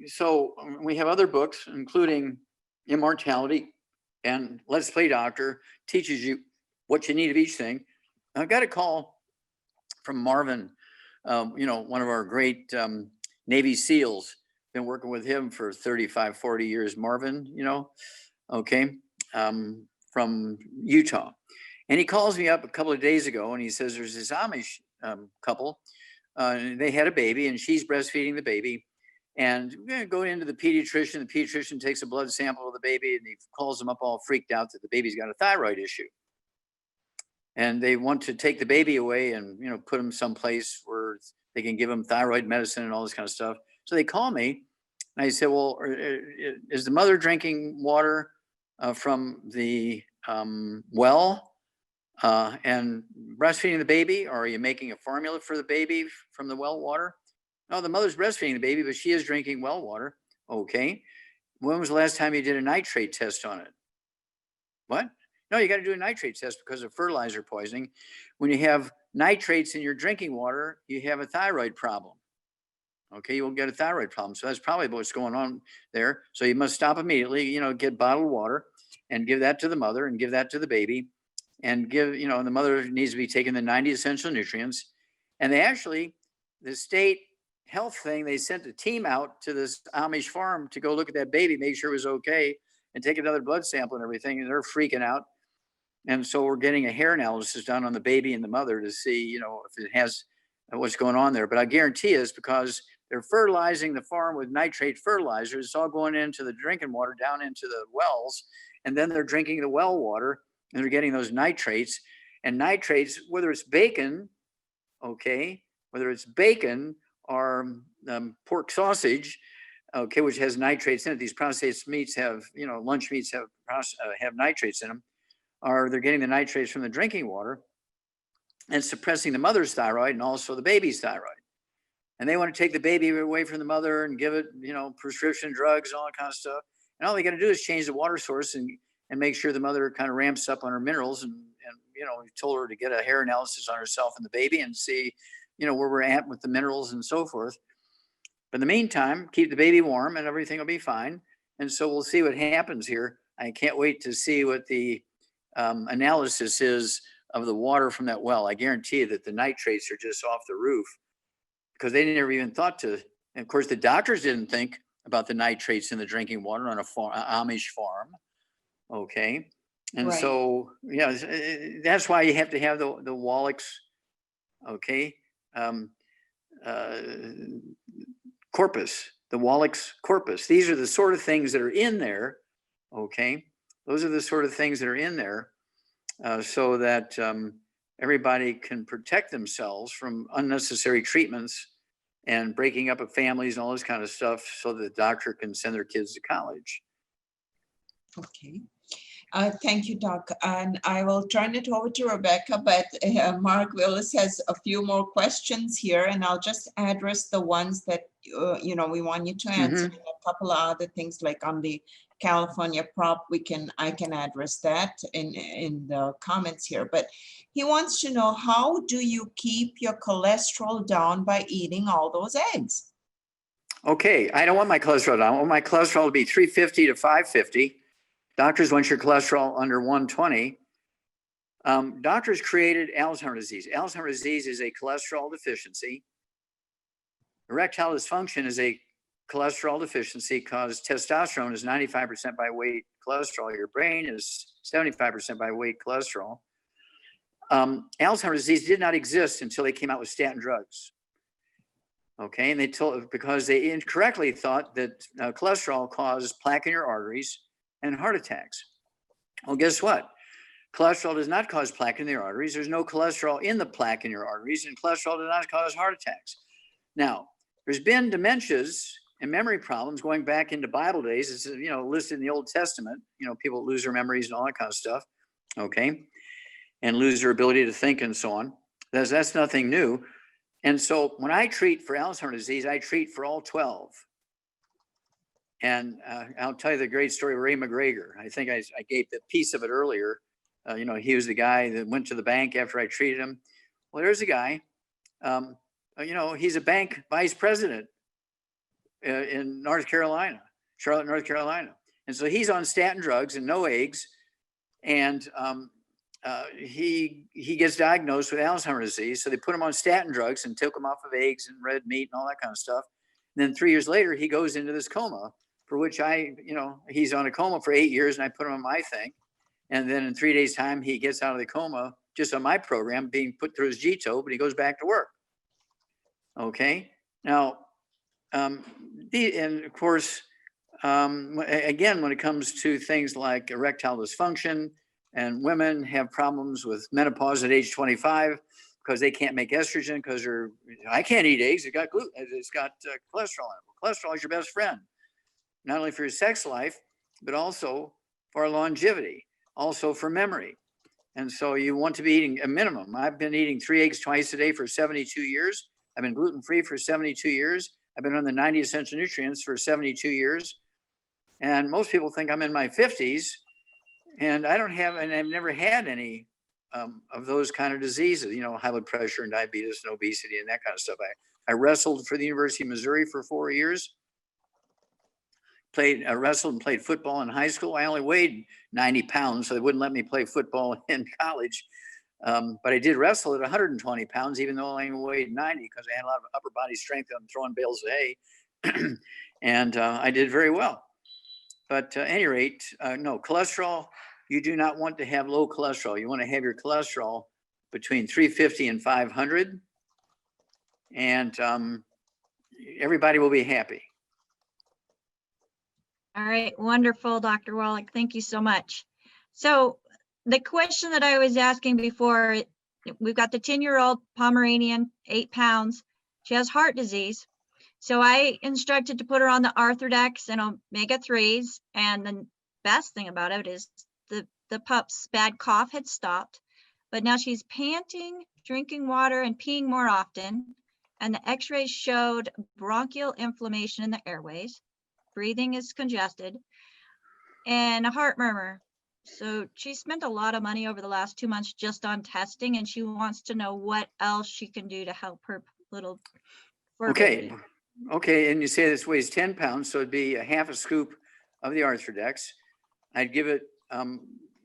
so we have other books, including Immortality and Let's Play Doctor, teaches you what you need of each thing. I got a call from Marvin, one of our great Navy SEALs. Been working with him for 35, 40 years. Marvin, okay, from Utah. And he calls me up a couple of days ago and he says there's this Amish couple. They had a baby and she's breastfeeding the baby. And we're going to go into the pediatrician. The pediatrician takes a blood sample of the baby and he calls them up all freaked out that the baby's got a thyroid issue. And they want to take the baby away and, put him someplace where they can give him thyroid medicine and all this kind of stuff. So they call me and I said, well, is the mother drinking water from the well and breastfeeding the baby? Or are you making a formula for the baby from the well water? No, the mother's breastfeeding the baby, but she is drinking well water. Okay. When was the last time you did a nitrate test on it? What? No, you got to do a nitrate test because of fertilizer poisoning. When you have nitrates in your drinking water, you have a thyroid problem. Okay, you will get a thyroid problem. So that's probably what's going on there. So you must stop immediately, get bottled water and give that to the mother and give that to the baby and give, the mother needs to be taking the 90 essential nutrients. And they actually, the state health thing, they sent a team out to this Amish farm to go look at that baby, make sure it was okay and take another blood sample and everything. And they're freaking out. And so we're getting a hair analysis done on the baby and the mother to see, if it has what's going on there. But I guarantee it's because they're fertilizing the farm with nitrate fertilizer. It's all going into the drinking water down into the wells. And then they're drinking the well water and they're getting those nitrates. And nitrates, whether it's bacon, okay, whether it's bacon or pork sausage, okay, which has nitrates in it. These processed meats have, lunch meats have nitrates in them. Or they're getting the nitrates from the drinking water and suppressing the mother's thyroid and also the baby's thyroid. And they want to take the baby away from the mother and give it, prescription drugs, all that kind of stuff. And all they got to do is change the water source and make sure the mother kind of ramps up on her minerals. And we told her to get a hair analysis on herself and the baby and see, where we're at with the minerals and so forth. But in the meantime, keep the baby warm and everything will be fine. And so we'll see what happens here. I can't wait to see what the analysis is of the water from that well. I guarantee you that the nitrates are just off the roof because they never even thought to. And of course, the doctors didn't think about the nitrates in the drinking water on a Amish farm. Okay. And Right. So, that's why you have to have the Wallach's, okay, corpus, the Wallach's corpus. These are the sort of things that are in there. Okay. Those are the sort of things that are in there so that everybody can protect themselves from unnecessary treatments and breaking up of families and all this kind of stuff so that the doctor can send their kids to college. Okay. Thank you, Doc. And I will turn it over to Rebecca, but Mark Willis has a few more questions here, and I'll just address the ones that, we want you to answer. Mhm. A couple of other things like on the California prop, I can address that in the comments here, but he wants to know, how do you keep your cholesterol down by eating all those eggs? Okay, I don't want my cholesterol down. I want my cholesterol to be 350 to 550. Doctors want your cholesterol under 120. Doctors created Alzheimer's disease. Alzheimer's disease is a cholesterol deficiency. Erectile dysfunction is a cholesterol deficiency because testosterone is 95% by weight cholesterol. Your brain is 75% by weight cholesterol. Alzheimer's disease did not exist until they came out with statin drugs. Okay, and because they incorrectly thought that cholesterol caused plaque in your arteries and heart attacks. Well, guess what? Cholesterol does not cause plaque in your arteries. There's no cholesterol in the plaque in your arteries, and cholesterol does not cause heart attacks. Now, there's been dementias and memory problems going back into Bible days. It's listed in the Old Testament. People lose their memories and all that kind of stuff. Okay, and lose their ability to think and so on. That's nothing new. And so when I treat for Alzheimer's disease, I treat for all 12. And I'll tell you the great story of Ray McGregor. I think I gave the piece of it earlier. He was the guy that went to the bank after I treated him. Well, there's a guy, he's a bank vice president. in North Carolina, Charlotte, North Carolina. And so he's on statin drugs and no eggs. And he gets diagnosed with Alzheimer's disease. So they put him on statin drugs and took him off of eggs and red meat and all that kind of stuff. And then 3 years later, he goes into this coma, for which he's on a coma for 8 years, and I put him on my thing. And then in 3 days' time, he gets out of the coma just on my program, being put through his GTO, but he goes back to work. Okay. Now, and of course, again, when it comes to things like erectile dysfunction, and women have problems with menopause at age 25 because they can't make estrogen because I can't eat eggs. It's got gluten. It's got cholesterol in it. Cholesterol is your best friend, not only for your sex life, but also for longevity, also for memory. And so you want to be eating a minimum. I've been eating 3 eggs twice a day for 72 years. I've been gluten-free for 72 years. I've been on the 90 essential nutrients for 72 years. And most people think I'm in my 50s, and I don't have, and I've never had any of those kind of diseases, high blood pressure and diabetes and obesity and that kind of stuff. I wrestled for the University of Missouri for 4 years. I wrestled and played football in high school. I only weighed 90 pounds, so they wouldn't let me play football in college. But I did wrestle at 120 pounds, even though I only weighed 90, because I had a lot of upper body strength on throwing bales of hay. And I did very well. But at any rate, no, cholesterol, you do not want to have low cholesterol. You want to have your cholesterol between 350 and 500. And everybody will be happy. All right, wonderful, Dr. Wallach. Thank you so much. So the question that I was asking before, we've got the 10-year-old Pomeranian, 8 pounds. She has heart disease. So I instructed to put her on the Arthrodex and omega-3s. And the best thing about it is the pup's bad cough had stopped, but now she's panting, drinking water, and peeing more often. And the x-rays showed bronchial inflammation in the airways. Breathing is congested, and a heart murmur. So she spent a lot of money over the last 2 months just on testing, and she wants to know what else she can do to help her little fur baby. Okay, and you say this weighs 10 pounds, so it'd be a half a scoop of the Arthrodex. I'd give it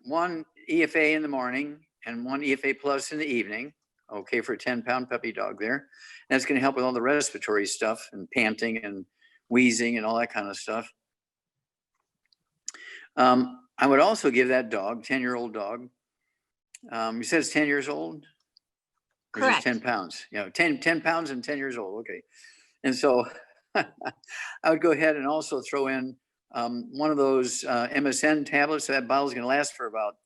1 EFA in the morning and 1 EFA plus in the evening, okay, for a 10-pound puppy dog there. That's going to help with all the respiratory stuff and panting and wheezing and all that kind of stuff. I would also give that dog, 10-year-old dog, you said it's 10 years old? Or Correct. just 10 pounds? 10 pounds and 10 years old, okay. And so I would go ahead and also throw in one of those MSN tablets. That bottle's going to last for about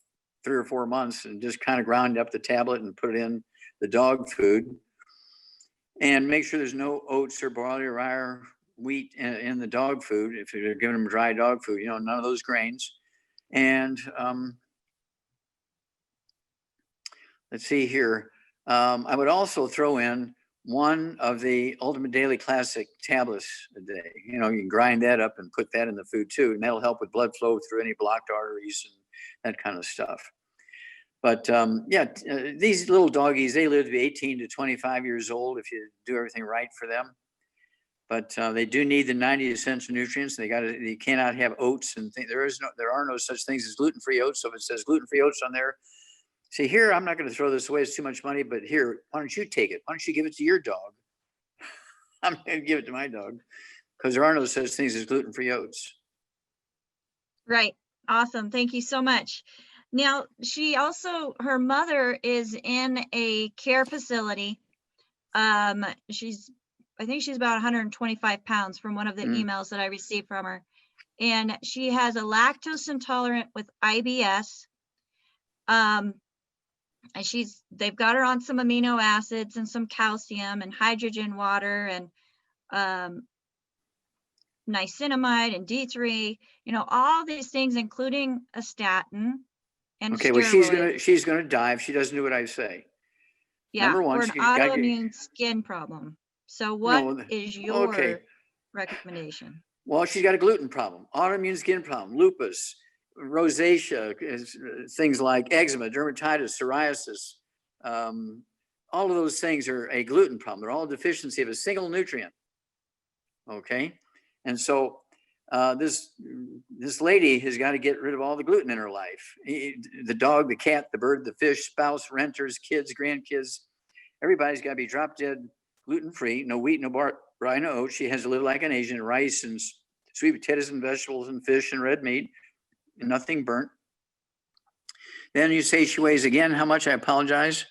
3 or 4 months, and just kind of grind up the tablet and put it in the dog food. And make sure there's no oats or barley or rye or wheat in the dog food. If you're giving them dry dog food, none of those grains. And let's see here. I would also throw in one of the Ultimate Daily Classic tablets a day. You can grind that up and put that in the food too, and that'll help with blood flow through any blocked arteries and that kind of stuff. But these little doggies, they live to be 18 to 25 years old if you do everything right for them. But they do need the 90 essential nutrients. You cannot have oats and things. There are no such things as gluten-free oats. So if it says gluten-free oats on there, see here, I'm not going to throw this away. It's too much money, but here, why don't you take it? Why don't you give it to your dog? I'm going to give it to my dog, because there are no such things as gluten-free oats. Right. Awesome. Thank you so much. Now, her mother is in a care facility. I think she's about 125 pounds from one of the emails that I received from her. And she has a lactose intolerant with IBS. And they've got her on some amino acids and some calcium and hydrogen water and niacinamide and D3, all these things, including a statin and okay, steroids. Well, she's gonna die if she doesn't do what I say. Yeah, Number one, or an autoimmune skin problem. So what is your recommendation? Well, she's got a gluten problem, autoimmune skin problem, lupus, rosacea, things like eczema, dermatitis, psoriasis. All of those things are a gluten problem. They're all a deficiency of a single nutrient. Okay. And so this lady has got to get rid of all the gluten in her life. The dog, the cat, the bird, the fish, spouse, renters, kids, grandkids, everybody's got to be drop dead gluten-free, no wheat, no rye, no oats. She has to live like an Asian, rice and sweet potatoes and vegetables and fish and red meat, and nothing burnt. Then you say she weighs again, how much? I apologize.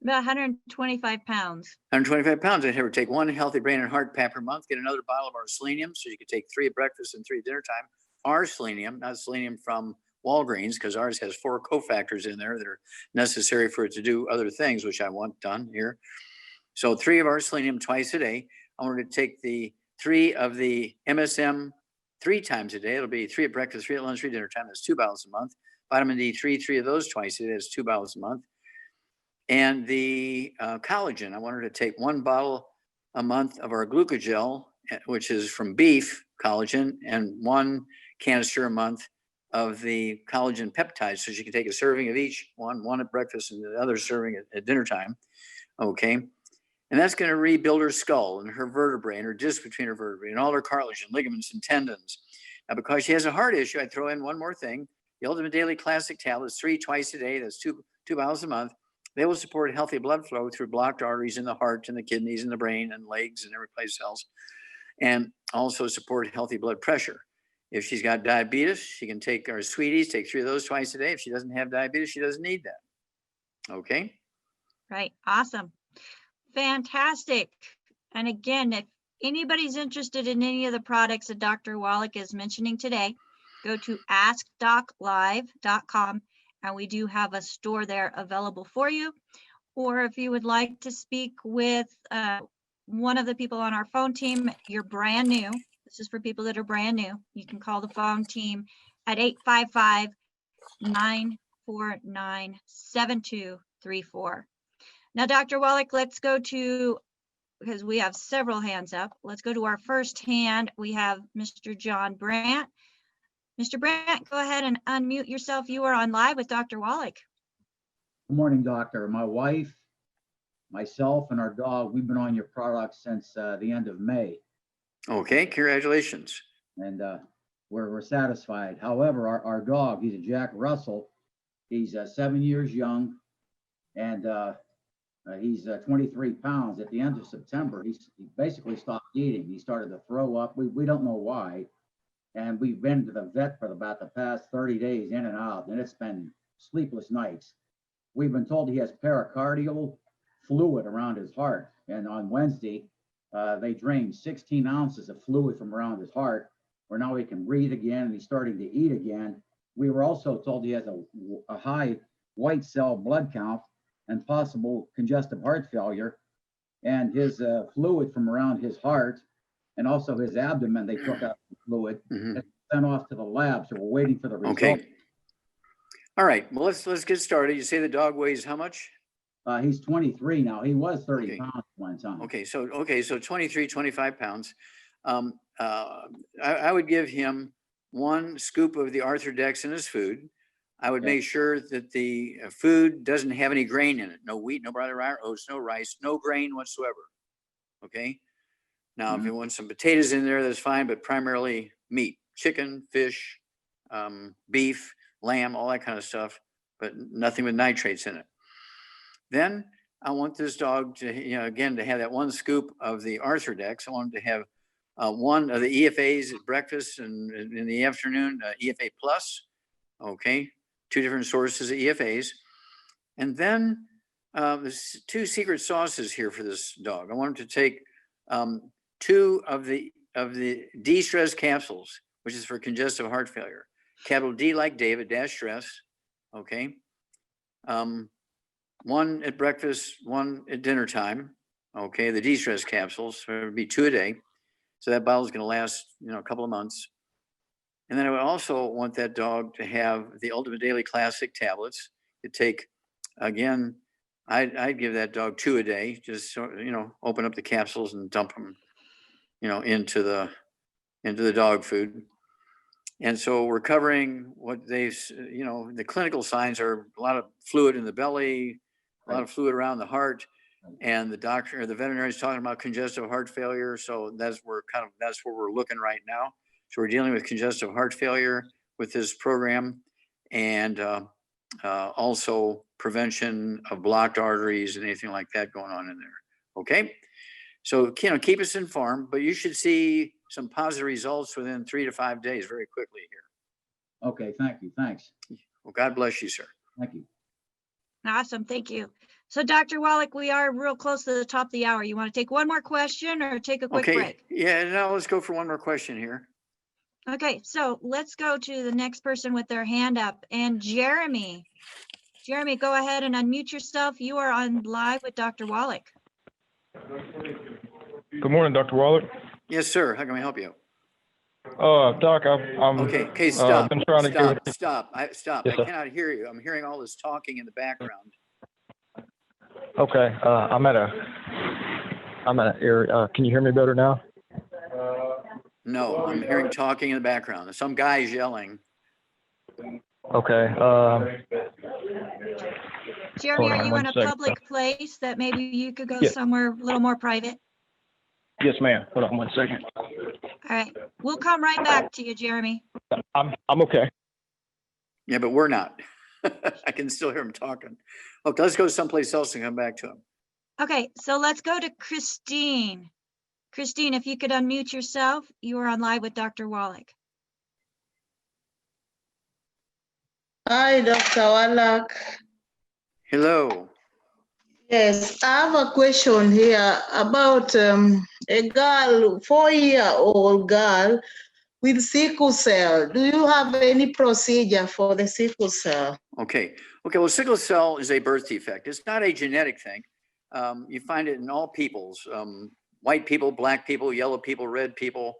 About 125 pounds. 125 pounds. I'd have her take one healthy brain and heart pack per month, get another bottle of our selenium. So you could take 3 at breakfast and 3 at dinner time. Our selenium, not selenium from Walgreens, because ours has 4 cofactors in there that are necessary for it to do other things, which I want done here. So 3 of our selenium twice a day. I want her to take the 3 of the MSM 3 times a day. It'll be 3 at breakfast, 3 at lunch, 3 at dinner time. That's 2 bottles a month. Vitamin D3, 3 of those twice a day. That's 2 bottles a month. And the collagen, I want her to take 1 bottle a month of our glucogel, which is from beef collagen, and 1 canister a month of the collagen peptides. So she can take a serving of each, one at breakfast and the other serving at dinner time. Okay. And that's going to rebuild her skull and her vertebrae and her disc between her vertebrae and all her cartilage and ligaments and tendons. Now, because she has a heart issue, I throw in one more thing. The Ultimate Daily Classic tablets, 3 twice a day. That's 2 bottles a month. They will support healthy blood flow through blocked arteries in the heart and the kidneys and the brain and legs and every place else, and also support healthy blood pressure. If she's got diabetes, she can take our sweeties, take 3 of those twice a day. If she doesn't have diabetes, she doesn't need that. Okay. Right. Awesome. Fantastic. And again, if anybody's interested in any of the products that Dr. Wallach is mentioning today, go to askdoclive.com, and we do have a store there available for you. Or if you would like to speak with one of the people on our phone team, you're brand new. This is for people that are brand new. You can call the phone team at 855-949-7234. Now, Dr. Wallach, let's go to, because we have several hands up, let's go to our first hand. We have Mr. John Brandt. Mr. Brandt, go ahead and unmute yourself. You are on live with Dr. Wallach. Good morning, doctor. My wife, myself, and our dog, we've been on your product since the end of May. Okay, congratulations. And we're satisfied. However, our dog, he's a Jack Russell. He's 7 years young, and he's 23 pounds. At the end of September, he basically stopped eating. He started to throw up. We don't know why. And we've been to the vet for about the past 30 days in and out, and it's been sleepless nights. We've been told he has pericardial fluid around his heart. And on Wednesday, they drained 16 ounces of fluid from around his heart, where now he can breathe again and he's starting to eat again. We were also told he has a high white cell blood count and possible congestive heart failure. And his fluid from around his heart and also his abdomen, they took out the fluid and sent off to the lab. So we're waiting for the result. Okay. All right. Well, let's get started. You say the dog weighs how much? He's 23 now. He was 30 Okay. pounds one time. Okay. So 23, 25 pounds. I would give him 1 scoop of the Arthrodex in his food. I would Okay. make sure that the food doesn't have any grain in it. No wheat, no brown rye, oats, no rice, no grain whatsoever. Okay. Now, if you want some potatoes in there, that's fine, but primarily meat, chicken, fish, beef, lamb, all that kind of stuff, but nothing with nitrates in it. Then I want this dog to, again, to have that 1 scoop of the Arthrodex. I want him to have 1 of the EFAs at breakfast and in the afternoon, EFA plus. Okay. 2 different sources of EFAs. And then there's 2 secret sauces here for this dog. I want him to take 2 of the de-stress capsules, which is for congestive heart failure. Capital D like David, dash stress. Okay. 1 at breakfast, 1 at dinner time. Okay. The de-stress capsules, so it would be 2 a day. So that bottle is going to last, a couple of months. And then I would also want that dog to have the Ultimate Daily Classic tablets to take. Again, I'd give that dog 2 a day, just so, open up the capsules and dump them, into the dog food. And so we're covering what the clinical signs are: a lot of fluid in the belly, a lot of fluid around the heart. and the doctor or the veterinarian is talking about congestive heart failure. So that's where we're looking right now. So we're dealing with congestive heart failure with this program, and also prevention of blocked arteries and anything like that going on in there. Okay. So, keep us informed, but you should see some positive results within 3 to 5 days very quickly here. Okay, thank you. Thanks. Well, God bless you, sir. Thank you. Awesome, thank you. So Dr. Wallach, we are real close to the top of the hour. You want to take one more question or take a quick Okay. break? Yeah, now let's go for one more question here. Okay, so let's go to the next person with their hand up, and Jeremy. Jeremy, go ahead and unmute yourself. You are on live with Dr. Wallach. Good morning, Dr. Wallach. Yes, sir. How can we help you? Doc, I'm Okay, stop. been trying to Stop. Yes, I sir. cannot hear you. I'm hearing all this talking in the background. Okay, I'm at an area. Can you hear me better now? No, I'm hearing talking in the background. Some guy's yelling. Okay. Jeremy, Hold are on you one in a second. public place that maybe you could go Yes. somewhere a little more private? Yes, ma'am. Hold on one second. All right, we'll come right back to you, Jeremy. I'm okay. Yeah, but we're not. I can still hear him talking. Okay, let's go someplace else and come back to him. Okay, so let's go to Christine. Christine, if you could unmute yourself, you are on live with Dr. Wallach. Hi, Dr. Wallach. Hello. Yes, I have a question here about a girl, 4-year-old girl with sickle cell. Do you have any procedure for the sickle cell? Okay. Well, sickle cell is a birth defect. It's not a genetic thing. You find it in all peoples, white people, black people, yellow people, red people.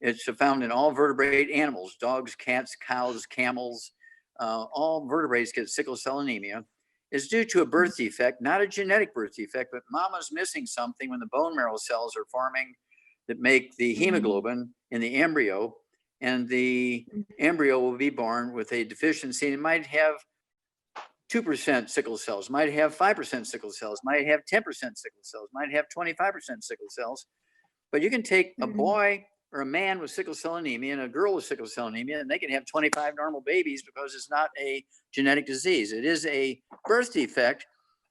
It's found in all vertebrate animals, dogs, cats, cows, camels. All vertebrates get sickle cell anemia. It's due to a birth defect, not a genetic birth defect, but mama's missing something when the bone marrow cells are forming that make the hemoglobin in the embryo, and the embryo will be born with a deficiency. And it might have 2% sickle cells, might have 5% sickle cells, might have 10% sickle cells, might have 25% sickle cells. But you can take a boy or a man with sickle cell anemia and a girl with sickle cell anemia, and they can have 25 normal babies because it's not a genetic disease. It is a birth defect,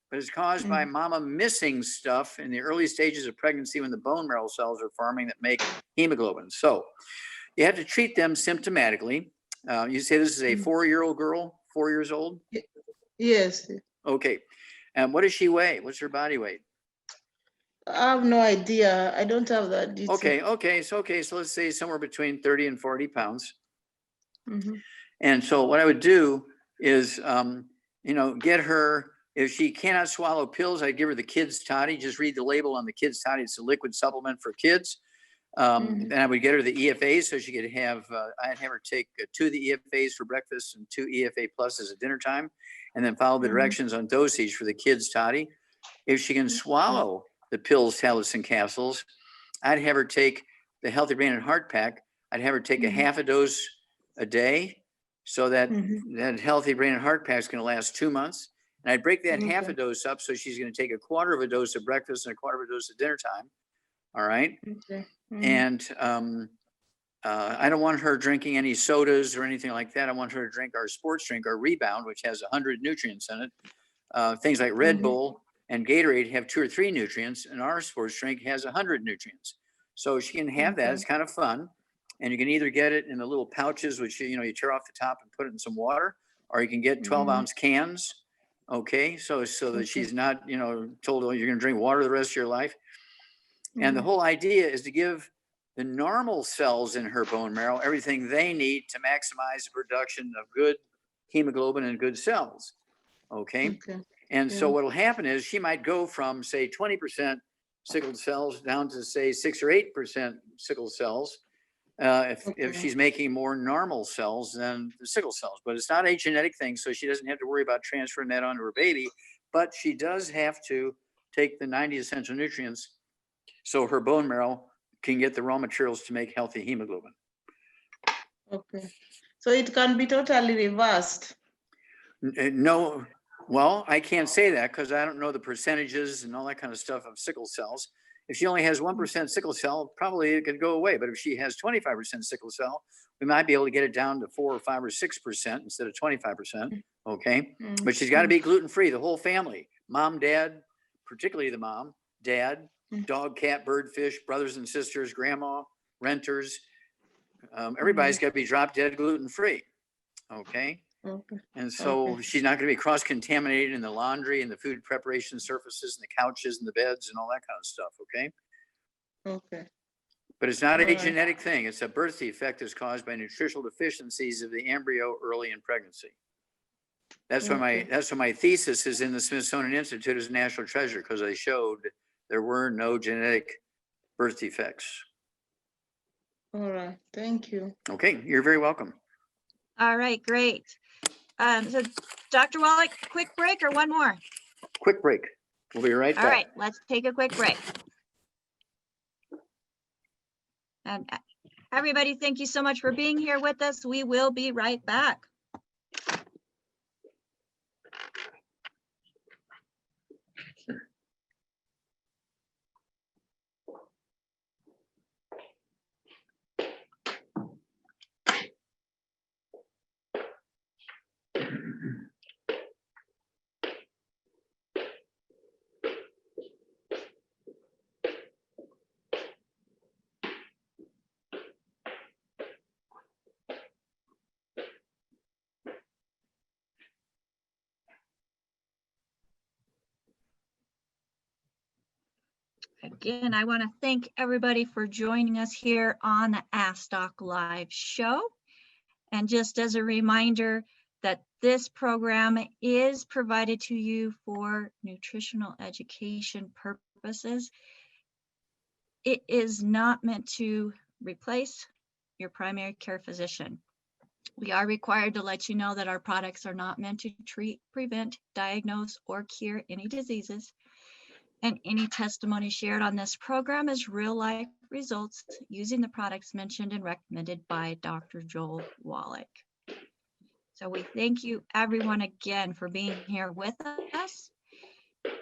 but it's caused by mama missing stuff in the early stages of pregnancy when the bone marrow cells are forming that make hemoglobin. So you have to treat them symptomatically. You say this is a 4-year-old girl, 4 years old? Yes, Okay. And what does she weigh? What's her body weight? I have no idea. I don't have that detail. Okay. So let's say somewhere between 30 and 40 pounds. Mhm. And so what I would do is, get her, if she cannot swallow pills, I'd give her the kids toddy. Just read the label on the kids toddy. It's a liquid supplement for kids. And I would get her the EFAs so she could have, I'd have her take 2 of the EFAs for breakfast and 2 EFA pluses at dinner time, and then follow the directions on dosage for the kids toddy. If she can swallow the pills, tablets, and capsules, I'd have her take the Healthy Brain and Heart Pack. I'd have her take a half a dose a day, so that that Healthy Brain and Heart Pack is going to last 2 months. And I'd break that half a dose up, so she's going to take a quarter of a dose at breakfast and a quarter of a dose at dinner time. All right. Okay. And I don't want her drinking any sodas or anything like that. I want her to drink our sports drink, our Rebound, which has 100 nutrients in it. Things like Red Bull and Gatorade have 2 or 3 nutrients, and our sports drink has 100 nutrients. So she can have that. It's kind of fun. And you can either get it in the little pouches, which, you tear off the top and put it in some water, or you can get 12-ounce cans. Okay. So that she's not, told, oh, you're going to drink water the rest of your life. And the whole idea is to give the normal cells in her bone marrow everything they need to maximize the production of good hemoglobin and good cells. Okay. And so what will happen is she might go from, say, 20% sickled cells down to, say, 6 or 8% sickle cells if she's making more normal cells than the sickle cells. But it's not a genetic thing, so she doesn't have to worry about transferring that onto her baby. But she does have to take the 90 essential nutrients so her bone marrow can get the raw materials to make healthy hemoglobin. Okay. So it can be totally reversed. No, Well, I can't say that because I don't know the percentages and all that kind of stuff of sickle cells. If she only has 1% sickle cell, probably it could go away. But if she has 25% sickle cell, we might be able to get it down to 4 or 5 or 6% instead of 25%. Okay. But she's got to be gluten-free, the whole family, mom, dad, particularly the mom, dad, dog, cat, bird, fish, brothers and sisters, grandma, renters. Everybody's got to be drop dead gluten-free. Okay. Okay. And so she's not going to be cross-contaminated in the laundry and the food preparation surfaces and the couches and the beds and all that kind of stuff. Okay. Okay. But it's not a Alright. genetic thing. It's a birth defect that's caused by nutritional deficiencies of the embryo early in pregnancy. That's why my thesis is in the Smithsonian Institute as a national treasure, because I showed there were no genetic birth defects. All right. Thank you. Okay, you're very welcome. All right, great. So Dr. Wallach, quick break or one more? Quick break. We'll be right back. All right, let's take a quick break. And everybody, thank you so much for being here with us. We will be right back. Again, I want to thank everybody for joining us here on the Ask Doc Live show. And just as a reminder that this program is provided to you for nutritional education purposes. It is not meant to replace your primary care physician. We are required to let you know that our products are not meant to treat, prevent, diagnose, or cure any diseases. And any testimony shared on this program is real life results using the products mentioned and recommended by Dr. Joel Wallach. So we thank you everyone again for being here with us.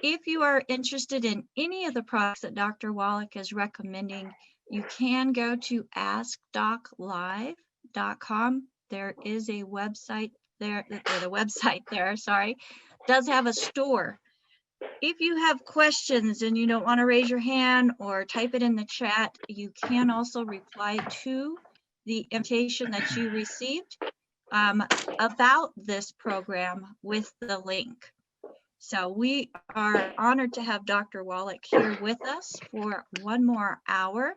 If you are interested in any of the products that Dr. Wallach is recommending, you can go to askdoclive.com. There is a website there, does have a store. If you have questions and you don't want to raise your hand or type it in the chat, you can also reply to the invitation that you received about this program with the link. So we are honored to have Dr. Wallach here with us for one more hour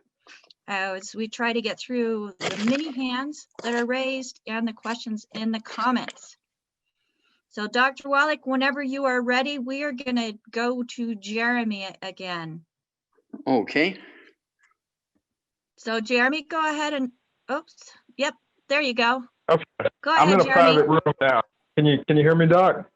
as we try to get through the many hands that are raised and the questions in the comments. So Dr. Wallach, whenever you are ready, we are going to go to Jeremy again. Okay. So Jeremy, go ahead and, oops, yep, there you go. Okay. Go ahead, I'm in a Jeremy. private room now. Can you hear me, Doc?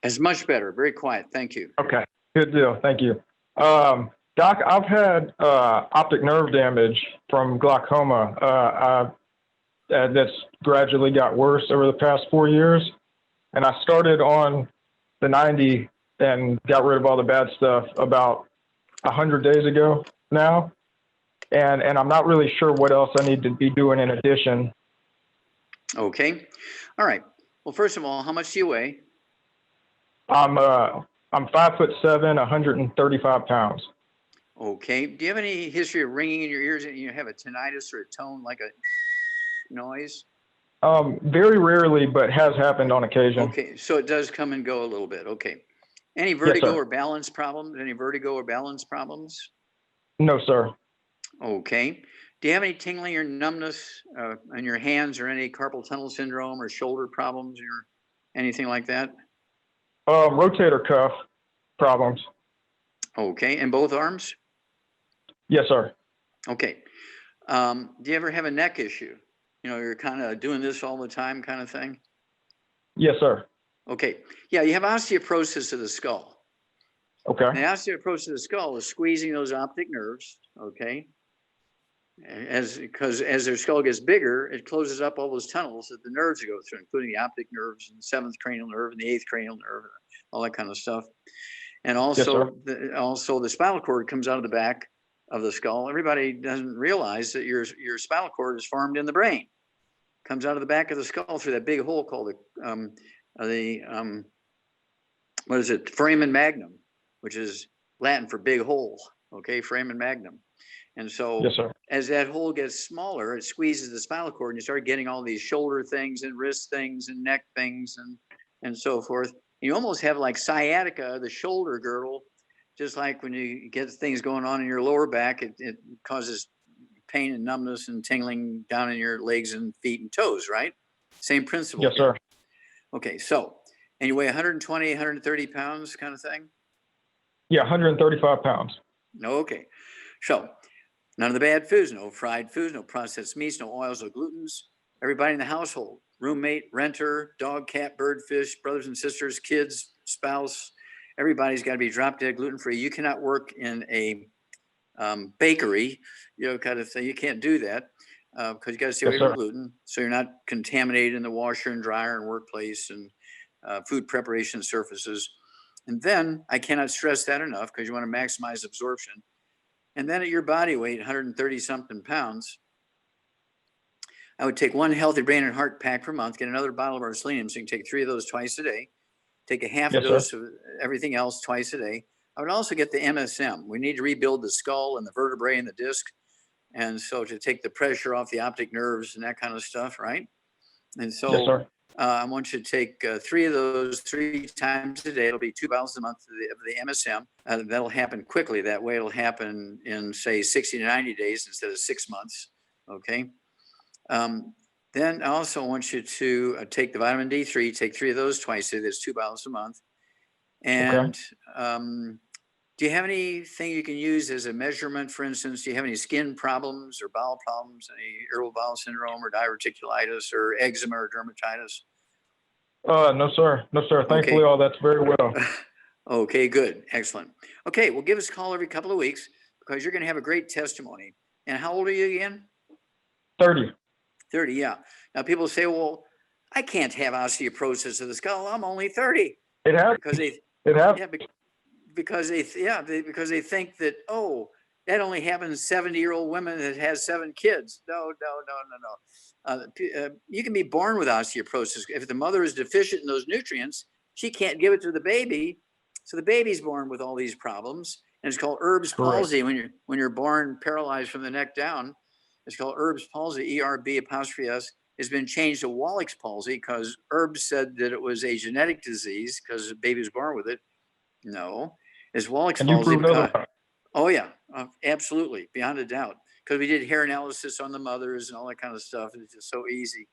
It's much better. Very quiet. Thank you. Okay, good deal. Thank you. Doc, I've had optic nerve damage from glaucoma. That's gradually got worse over the past 4 years. And I started on the 90 and got rid of all the bad stuff about 100 days ago now. And I'm not really sure what else I need to be doing in addition. Okay. All right. Well, first of all, how much do you weigh? I'm 5'7", 135 pounds. Okay. Do you have any history of ringing in your ears and you have a tinnitus or a tone like a noise? Very rarely, but has happened on occasion. Okay. So it does come and go a little bit. Okay. Any vertigo sir. or balance problems? Any vertigo or balance problems? No, sir. Okay. Do you have any tingling or numbness in your hands or any carpal tunnel syndrome or shoulder problems or anything like that? Rotator cuff problems. Okay. And both arms? Yes, sir. Okay. Do you ever have a neck issue? You know, you're kind of doing this all the time kind of thing? Yes, sir. Okay. Yeah, you have osteoporosis of the skull. Okay. And the osteoporosis of the skull is squeezing those optic nerves, okay? because as their skull gets bigger, it closes up all those tunnels that the nerves go through, including the optic nerves and the 7th cranial nerve and the 8th cranial nerve, all that kind of stuff. And also, the spinal cord comes out of the back of the skull. Everybody doesn't realize that your spinal cord is formed in the brain. Comes out of the back of the skull through that big hole called what is it? Foramen magnum, which is Latin for big hole. Okay, foramen magnum. And so as that hole gets smaller, it squeezes the spinal cord and you start getting all these shoulder things and wrist things and neck things and so forth. You almost have like sciatica, the shoulder girdle, just like when you get things going on in your lower back, it causes pain and numbness and tingling down in your legs and feet and toes, right? Same principle. Yes, sir. Okay, so, and you weigh 120, 130 pounds kind of thing? Yeah, 135 pounds. Okay, so none of the bad foods, no fried foods, no processed meats, no oils, no glutens. Everybody in the household, roommate, renter, dog, cat, bird, fish, brothers and sisters, kids, spouse, everybody's got to be drop dead gluten-free. You cannot work in a bakery, kind of thing. You can't do that because you got to stay away from gluten. So you're not contaminated in the washer and dryer and workplace and food preparation surfaces. And then I cannot stress that enough because you want to maximize absorption. And then at your body weight, 130 something pounds, I would take 1 healthy brain and heart pack per month, get another bottle of our selenium. So you can take 3 of those twice a day, take a half a dose of everything else twice a day. I would also get the MSM. We need to rebuild the skull and the vertebrae and the disc. And so to take the pressure off the optic nerves and that kind of stuff, right? And so I want you to take 3 of those 3 times a day. It'll be 2 bottles a month of the MSM. That'll happen quickly. That way it'll happen in, say, 60 to 90 days instead of 6 months. Okay. Then I also want you to take the vitamin D3, take 3 of those twice a day. That's 2 bottles a month. And do you have anything you can use as a measurement? For instance, do you have any skin problems or bowel problems, any irritable bowel syndrome or diverticulitis or eczema or dermatitis? No, sir. No, sir. Thankfully, all that's very well. Okay, good. Excellent. Okay, well, give us a call every couple of weeks because you're going to have a great testimony. And how old are you again? 30. 30, yeah. Now, people say, well, I can't have osteoporosis of the skull. I'm only 30. It happens. Because they, because they think that, oh, that only happens 70-year-old women that has 7 kids. No. You can be born with osteoporosis. If the mother is deficient in those nutrients, she can't give it to the baby. So the baby's born with all these problems. And it's called Erb's palsy when you're born paralyzed from the neck down. It's called Erb's palsy, ERB''S. Has been changed to Wallach's palsy because Erb said that it was a genetic disease because the baby was born with it. No, it's Wallach's palsy. Oh yeah, absolutely, beyond a doubt. Because we did hair analysis on the mothers and all that kind of stuff. It's just so easy.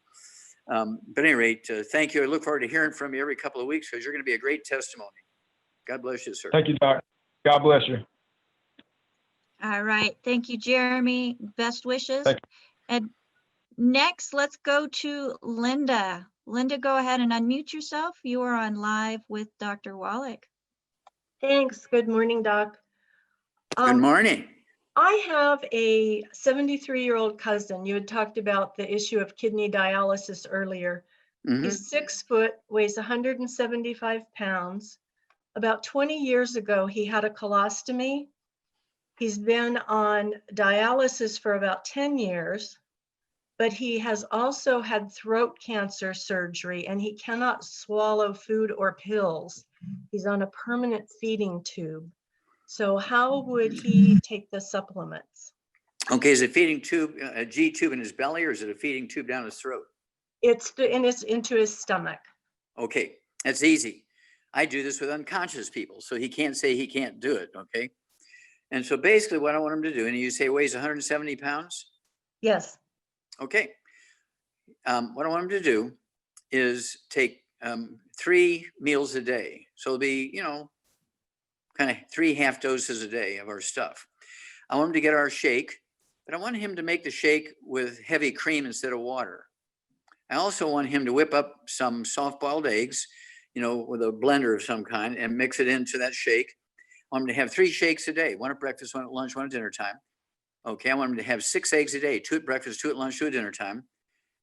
But at any rate, thank you. I look forward to hearing from you every couple of weeks because you're going to be a great testimony. God bless you, sir. Thank you, Doc. God bless you. All right. Thank you, Jeremy. Best wishes. And next, let's go to Linda. Linda, go ahead and unmute yourself. You are on live with Dr. Wallach. Thanks. Good morning, Doc. Good morning. I have a 73-year-old cousin. You had talked about the issue of kidney dialysis earlier. He's 6 foot, weighs 175 pounds. About 20 years ago, he had a colostomy. He's been on dialysis for about 10 years, but he has also had throat cancer surgery and he cannot swallow food or pills. He's on a permanent feeding tube. So how would he take the supplements? Okay, is it feeding tube, a G tube in his belly, or is it a feeding tube down his throat? It's into his stomach. Okay, that's easy. I do this with unconscious people, so he can't say he can't do it, okay? And so basically what I want him to do, and you say weighs 170 pounds? Yes. Okay. What I want him to do is take 3 meals a day. So it'll be, kind of 3 half doses a day of our stuff. I want him to get our shake, but I want him to make the shake with heavy cream instead of water. I also want him to whip up some soft-boiled eggs, with a blender of some kind and mix it into that shake. I want him to have 3 shakes a day, 1 at breakfast, 1 at lunch, 1 at dinner time. Okay, I want them to have 6 eggs a day, 2 at breakfast, 2 at lunch, 2 at dinner time.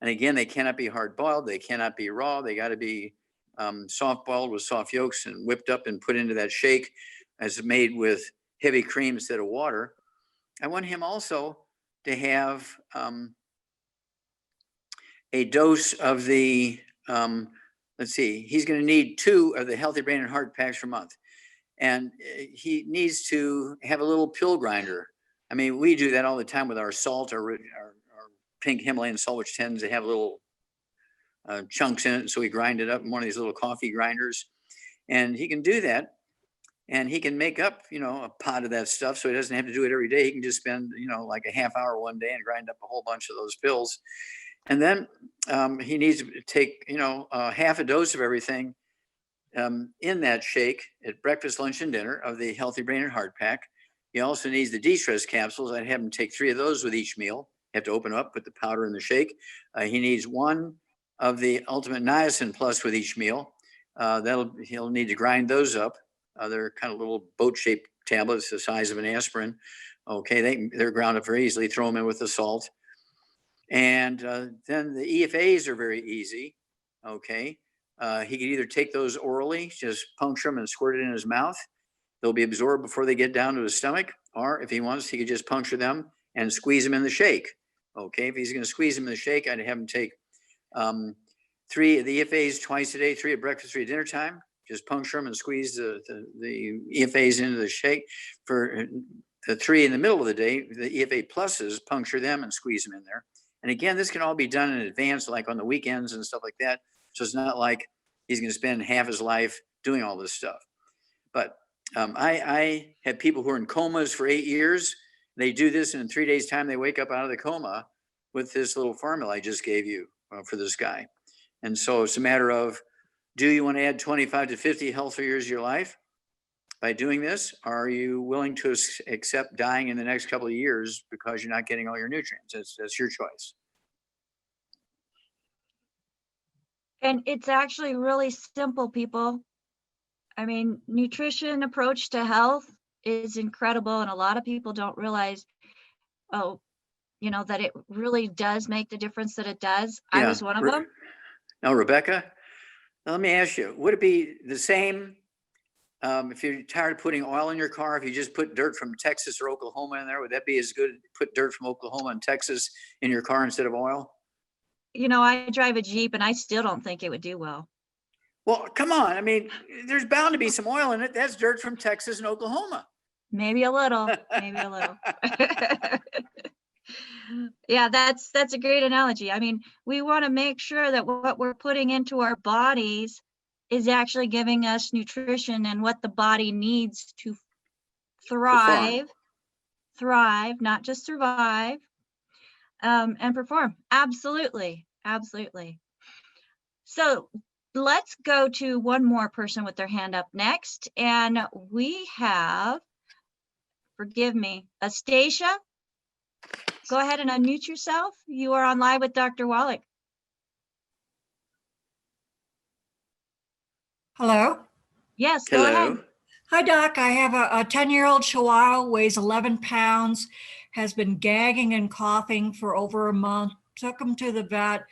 And again, they cannot be hard boiled. They cannot be raw. They got to be soft boiled with soft yolks and whipped up and put into that shake as made with heavy cream instead of water. I want him also to have a dose of the, let's see, he's going to need 2 of the Healthy Brain and Heart packs per month. And he needs to have a little pill grinder. I mean, we do that all the time with our salt, our pink Himalayan salt, which tends to have little chunks in it. So we grind it up in one of these little coffee grinders. And he can do that. And he can make up, you know, a pot of that stuff. So he doesn't have to do it every day. He can just spend, you know, like a half hour one day and grind up a whole bunch of those pills. And then he needs to take, you know, half a dose of everything in that shake at breakfast, lunch, and dinner of the Healthy Brain and Heart pack. He also needs the de-stress capsules. I'd have him take 3 of those with each meal. You have to open them up, put the powder in the shake. He needs 1 of the Ultimate Niacin Plus with each meal. He'll need to grind those up. They're kind of little boat-shaped tablets the size of an aspirin. Okay, they're ground up very easily. Throw them in with the salt. And then the EFAs are very easy. Okay, he could either take those orally, just puncture them and squirt it in his mouth. They'll be absorbed before they get down to his stomach. Or if he wants, he could just puncture them and squeeze them in the shake. Okay, if he's going to squeeze them in the shake, I'd have him take 3 of the EFAs twice a day, 3 at breakfast, 3 at dinner time. Just puncture them and squeeze the EFAs into the shake. For the 3 in the middle of the day, the EFA pluses, puncture them and squeeze them in there. And again, this can all be done in advance, like on the weekends and stuff like that. So it's not like he's going to spend half his life doing all this stuff. But I have people who are in comas for 8 years. They do this, and in 3 days' time, they wake up out of the coma with this little formula I just gave you for this guy. And so it's a matter of, do you want to add 25 to 50 healthier years of your life by doing this? Or are you willing to accept dying in the next couple of years because you're not getting all your nutrients? That's your choice. And it's actually really simple, people. I mean, nutrition approach to health is incredible. And a lot of people don't realize, oh, you know, that it really does make the difference that it does. I Yeah. was one of them. Now, Rebecca, let me ask you, would it be the same if you're tired of putting oil in your car, if you just put dirt from Texas or Oklahoma in there? Would that be as good to put dirt from Oklahoma and Texas in your car instead of oil? You know, I drive a Jeep and I still don't think it would do well. Well, come on. I mean, there's bound to be some oil in it. That's dirt from Texas and Oklahoma. Maybe a little, maybe a little. Yeah, that's a great analogy. I mean, we want to make sure that what we're putting into our bodies is actually giving us nutrition and what the body needs to thrive, not just survive, and perform. Absolutely, absolutely. So let's go to one more person with their hand up next. And we have, forgive me, Astacia. Go ahead and unmute yourself. You are on live with Dr. Wallach. Hello. Yes, go ahead. Hi, Doc. I have a 10-year-old Chihuahua, weighs 11 pounds, has been gagging and coughing for over a month. Took him to the vet.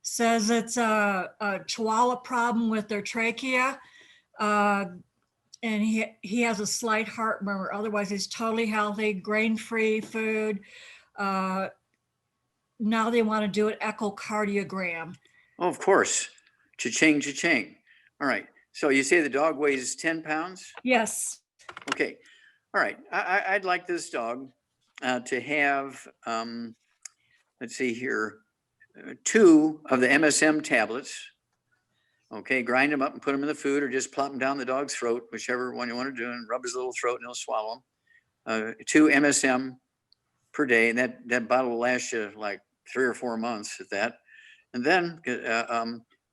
Says it's a Chihuahua problem with their trachea. And he has a slight heart murmur. Otherwise, he's totally healthy, grain-free food. Now they want to do an echocardiogram. Oh, of course. Cha-ching, cha-ching. All right. So you say the dog weighs 10 pounds? Yes. Okay. All right. I'd like this dog to have, let's see here, 2 of the MSM tablets. Okay. Grind them up and put them in the food, or just plop them down the dog's throat, whichever one you want to do, and rub his little throat and he'll swallow them. 2 MSM per day. And that bottle will last you like 3 or 4 months at that. And then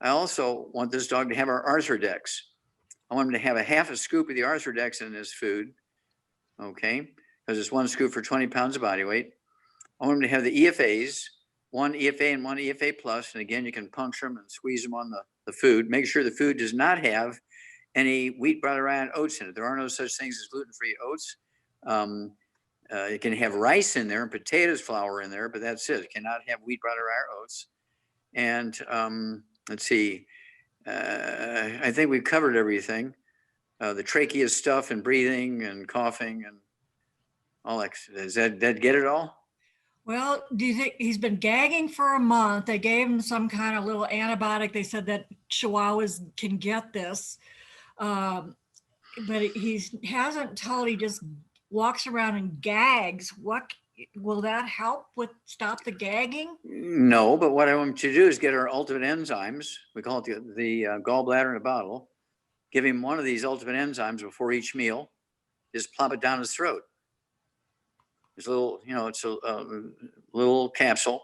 I also want this dog to have our Arthrodex. I want him to have a half a scoop of the Arthrodex in his food. Okay. Because it's 1 scoop for 20 pounds of body weight. I want him to have the EFAs, 1 EFA and 1 EFA plus. And again, you can puncture them and squeeze them on the food. Make sure the food does not have any wheat, barley, rye, and oats in it. There are no such things as gluten-free oats. It can have rice in there and potatoes flour in there, but that's it. It cannot have wheat, brown, or oats. And let's see, I think we've covered everything. The trachea stuff and breathing and coughing and all that. Does that get it all? Well, do you think he's been gagging for a month? They gave him some kind of little antibiotic. They said that Chihuahuas can get this. But he hasn't told, he just walks around and gags. What will that help with stop the gagging? No, but what I want you to do is get our ultimate enzymes. We call it the gallbladder in a bottle. Give him one of these ultimate enzymes before each meal. Just plop it down his throat. It's a little, it's a little capsule.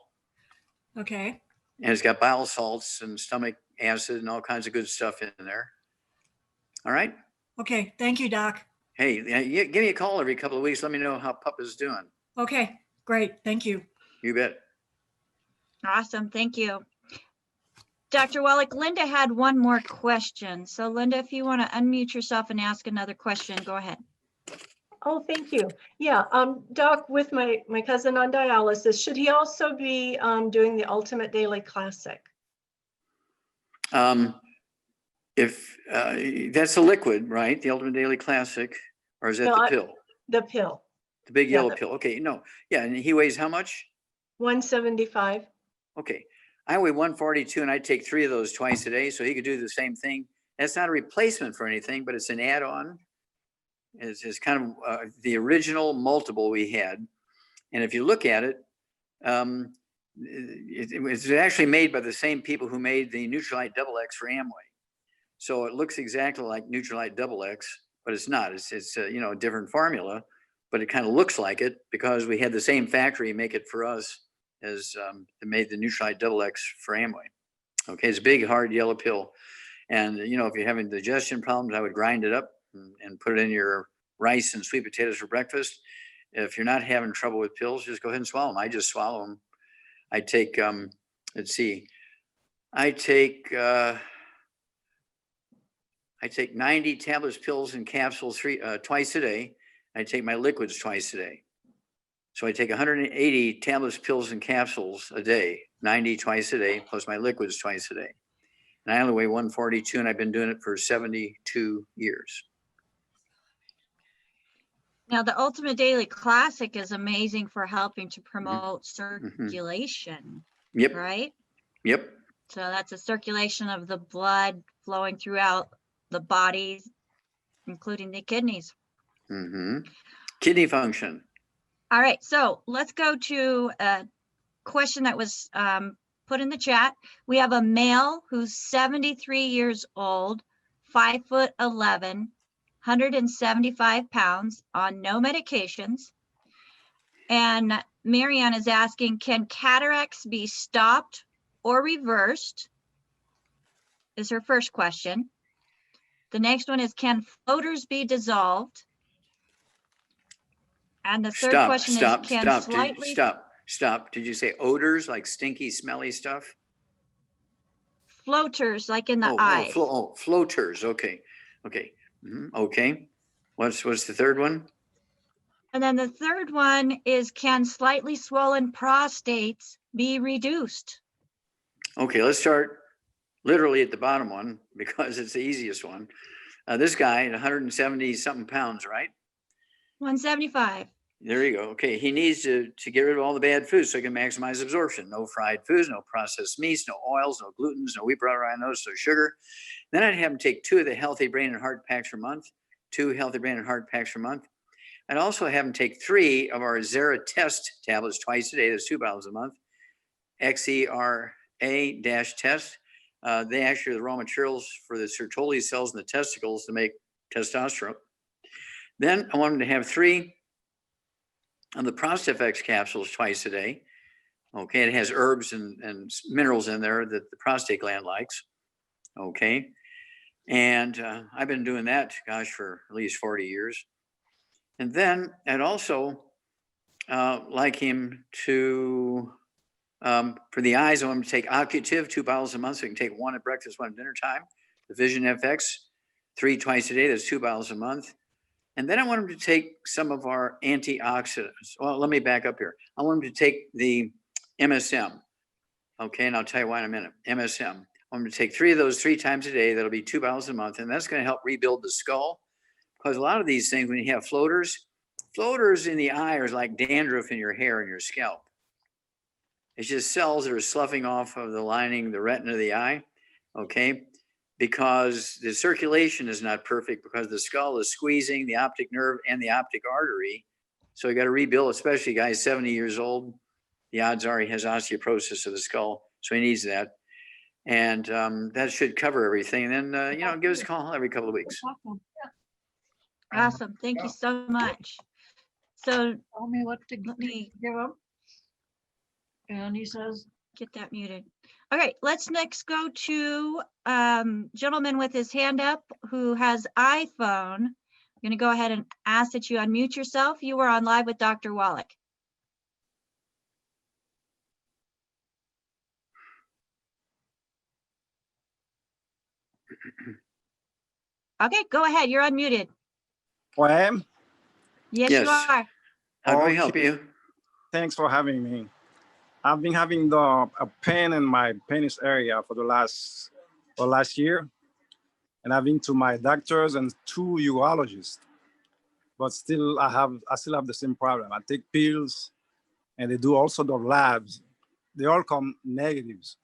Okay. And it's got bile salts and stomach acid and all kinds of good stuff in there. All right. Okay. Thank you, Doc. Hey, give me a call every couple of weeks. Let me know how Pup is doing. Okay. Great. Thank you. You bet. Awesome. Thank you. Dr. Wallach, Linda had one more question. So Linda, if you want to unmute yourself and ask another question, go ahead. Oh, thank you. Yeah, Doc, with my cousin on dialysis, should he also be doing the Ultimate Daily Classic? If that's a liquid, right? The Ultimate Daily Classic, or is that the pill? The pill. The big yellow pill. Okay, no. Yeah, and he weighs how much? 175. Okay. I weigh 142 and I take 3 of those twice a day, so he could do the same thing. That's not a replacement for anything, but it's an add-on. It's kind of the original multiple we had. And if you look at it, it was actually made by the same people who made the Nutrilite Double X for Amway. So it looks exactly like Nutrilite Double X, but it's not. It's a different formula, but it kind of looks like it because we had the same factory make it for us as they made the Nutrilite Double X for Amway. Okay, it's a big, hard yellow pill. And, if you're having digestion problems, I would grind it up and put it in your rice and sweet potatoes for breakfast. If you're not having trouble with pills, just go ahead and swallow them. I just swallow them. I take, let's see, I take 90 tablets, pills, and capsules twice a day. I take my liquids twice a day. So I take 180 tablets, pills, and capsules a day, 90 twice a day, plus my liquids twice a day. And I only weigh 142, and I've been doing it for 72 years. Now, the Ultimate Daily Classic is amazing for helping to promote circulation, Yep. right? Yep. So that's a circulation of the blood flowing throughout the body, including the kidneys. Kidney function. All right, so let's go to a question that was put in the chat. We have a male who's 73 years old, 5'11", 175 pounds, on no medications. And Marianne is asking, can cataracts be stopped or reversed? Is her first question. The next one is, can floaters be dissolved? And the third question is, can slightly... Stop. Did you say odors, like stinky, smelly stuff? Floaters, like in the eyes. Floaters. Okay. Okay. What's the third one? And then the third one is, can slightly swollen prostates be reduced? Okay, let's start literally at the bottom one because it's the easiest one. This guy at 170 something pounds, right? 175. There you go. Okay, he needs to get rid of all the bad foods so he can maximize absorption. No fried foods, no processed meats, no oils, no glutens, no wheat, brown, no sugar. Then I'd have him take 2 of the Healthy Brain and Heart Packs per month, 2 Healthy Brain and Heart Packs per month. I'd also have him take 3 of our Xera Test tablets twice a day. That's 2 bottles a month. XERA-test. They actually are the raw materials for the Sertoli cells in the testicles to make testosterone. Then I want him to have 3 of the ProstFX capsules twice a day. Okay, it has herbs and minerals in there that the prostate gland likes. Okay, and I've been doing that, gosh, for at least 40 years. And then I'd also like him to, for the eyes, I want him to take Occutive, 2 bottles a month, so he can take 1 at breakfast, 1 at dinner time. The Vision FX, 3 twice a day, that's 2 bottles a month. And then I want him to take some of our antioxidants. Well, let me back up here. I want him to take the MSM. Okay, and I'll tell you why in a minute. MSM. I want him to take 3 of those 3 times a day. That'll be 2 bottles a month. And that's going to help rebuild the skull. Because a lot of these things, when you have floaters in the eye are like dandruff in your hair and your scalp. It's just cells that are sloughing off of the lining, the retina of the eye. Okay. Because the circulation is not perfect because the skull is squeezing the optic nerve and the optic artery. So you got to rebuild, especially guys 70 years old. The odds are he has osteoporosis of the skull. So he needs that. And that should cover everything. And then, give us a call every couple of weeks. Awesome. Thank you so much. So Tell me what to let me give him. And he says, get that muted. All right, let's next go to gentleman with his hand up who has iPhone. I'm going to go ahead and ask that you unmute yourself. You are on live with Dr. Wallach. Okay, go ahead. You're unmuted. Oh, I am? Yes, Yes. you are. How can we help Okay. you? Thanks for having me. I've been having a pain in my penis area for the last year, and I've been to my doctors and 2 urologists, but still I still have the same problem. I take pills, and they do also the labs. They all come negatives,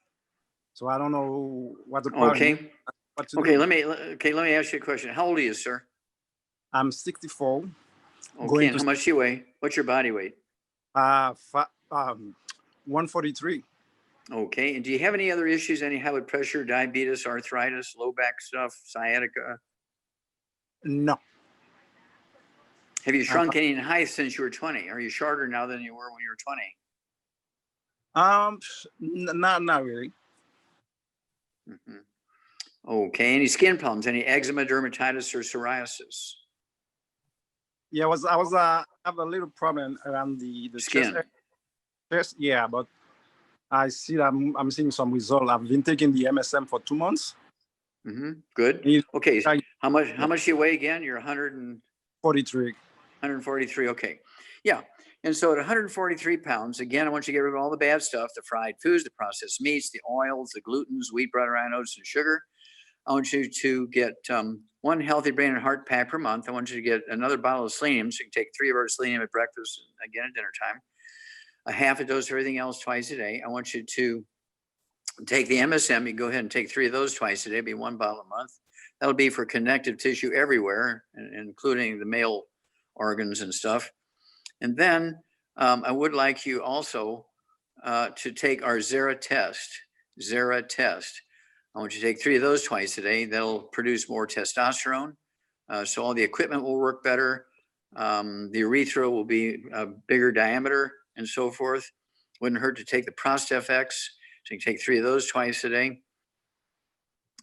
so I don't know what the problem is. Okay. What to Okay, do. let me ask you a question. How old are you, sir? I'm 64. Okay, Going and to how much do you weigh? What's your body weight? 143. Okay, and do you have any other issues? Any high blood pressure, diabetes, arthritis, low back stuff, sciatica? No. Have you shrunk any in height since you were 20? Are you shorter now than you were when you were 20? Not really. Mhm. Okay, any skin problems? Any eczema, dermatitis, or psoriasis? Yeah, I have a little problem around the chest Skin. area. Chest, yeah, but I see that I'm seeing some result. I've been taking the MSM for 2 months. Good. You- Okay, I- how much do you weigh again? You're 43. 143. Okay. Yeah. And so at 143 pounds, again, I want you to get rid of all the bad stuff, the fried foods, the processed meats, the oils, the glutens, wheat, butter, iron, oats, and sugar. I want you to get 1 healthy brain and heart pack per month. I want you to get another bottle of selenium. So you can take 3 of our selenium at breakfast and again at dinner time. A half a dose of everything else twice a day. I want you to take the MSM. You can go ahead and take 3 of those twice a day, be 1 bottle a month. That'll be for connective tissue everywhere, including the male organs and stuff. And then I would like you also to take our Zera test. I want you to take 3 of those twice a day. That'll produce more testosterone. So all the equipment will work better. The urethra will be a bigger diameter and so forth. Wouldn't hurt to take the ProstFX. So you can take 3 of those twice a day.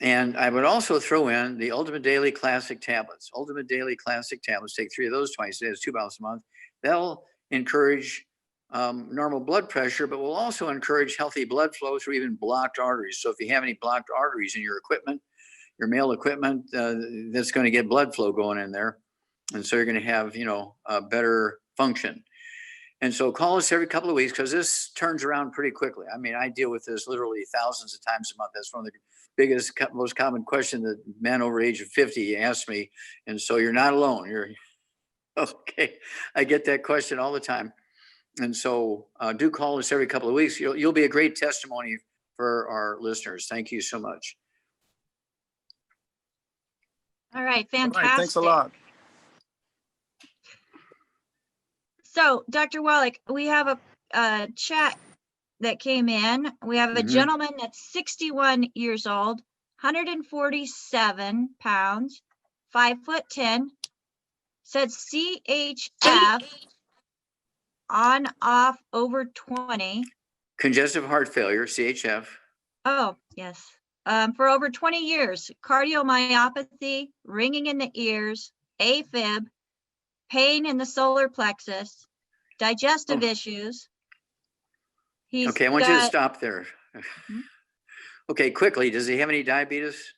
And I would also throw in the Ultimate Daily Classic tablets. Ultimate Daily Classic tablets, take 3 of those twice a day. It's 2 bottles a month. That'll encourage normal blood pressure, but will also encourage healthy blood flow through even blocked arteries. So if you have any blocked arteries in your equipment, your male equipment, that's going to get blood flow going in there. And so you're going to have, a better function. And so call us every couple of weeks because this turns around pretty quickly. I mean, I deal with this literally thousands of times a month. That's one of the biggest, most common question that men over age of 50 ask me. And so you're not alone. You're okay. I get that question all the time. And so do call us every couple of weeks. You'll be a great testimony for our listeners. Thank you so much. All right, All fantastic. right, thanks a lot. So, Dr. Wallach, we have a chat that came in. We have a gentleman that's 61 years old, 147 pounds, 5'10", said CHF on off over 20. Congestive heart failure, CHF. Oh, yes. For over 20 years, cardiomyopathy, ringing in the ears, AFib, pain in the solar plexus, digestive issues. Okay, I want you to stop there. Okay, quickly, does he have any diabetes?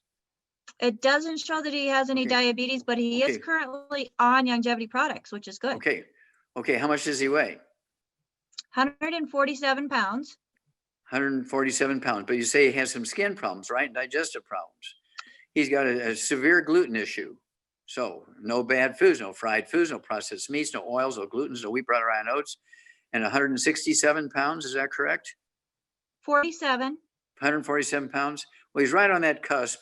It doesn't show that he has any Okay. diabetes, but he is Okay. currently on longevity products, which is good. Okay. Okay. How much does he weigh? 147 pounds. 147 pounds. But you say he has some skin problems, right? Digestive problems. He's got a severe gluten issue. So no bad foods, no fried foods, no processed meats, no oils, no glutens, no wheat, butter, iron, oats, and 167 pounds. Is that correct? 47. 147 pounds. Well, he's right on that cusp.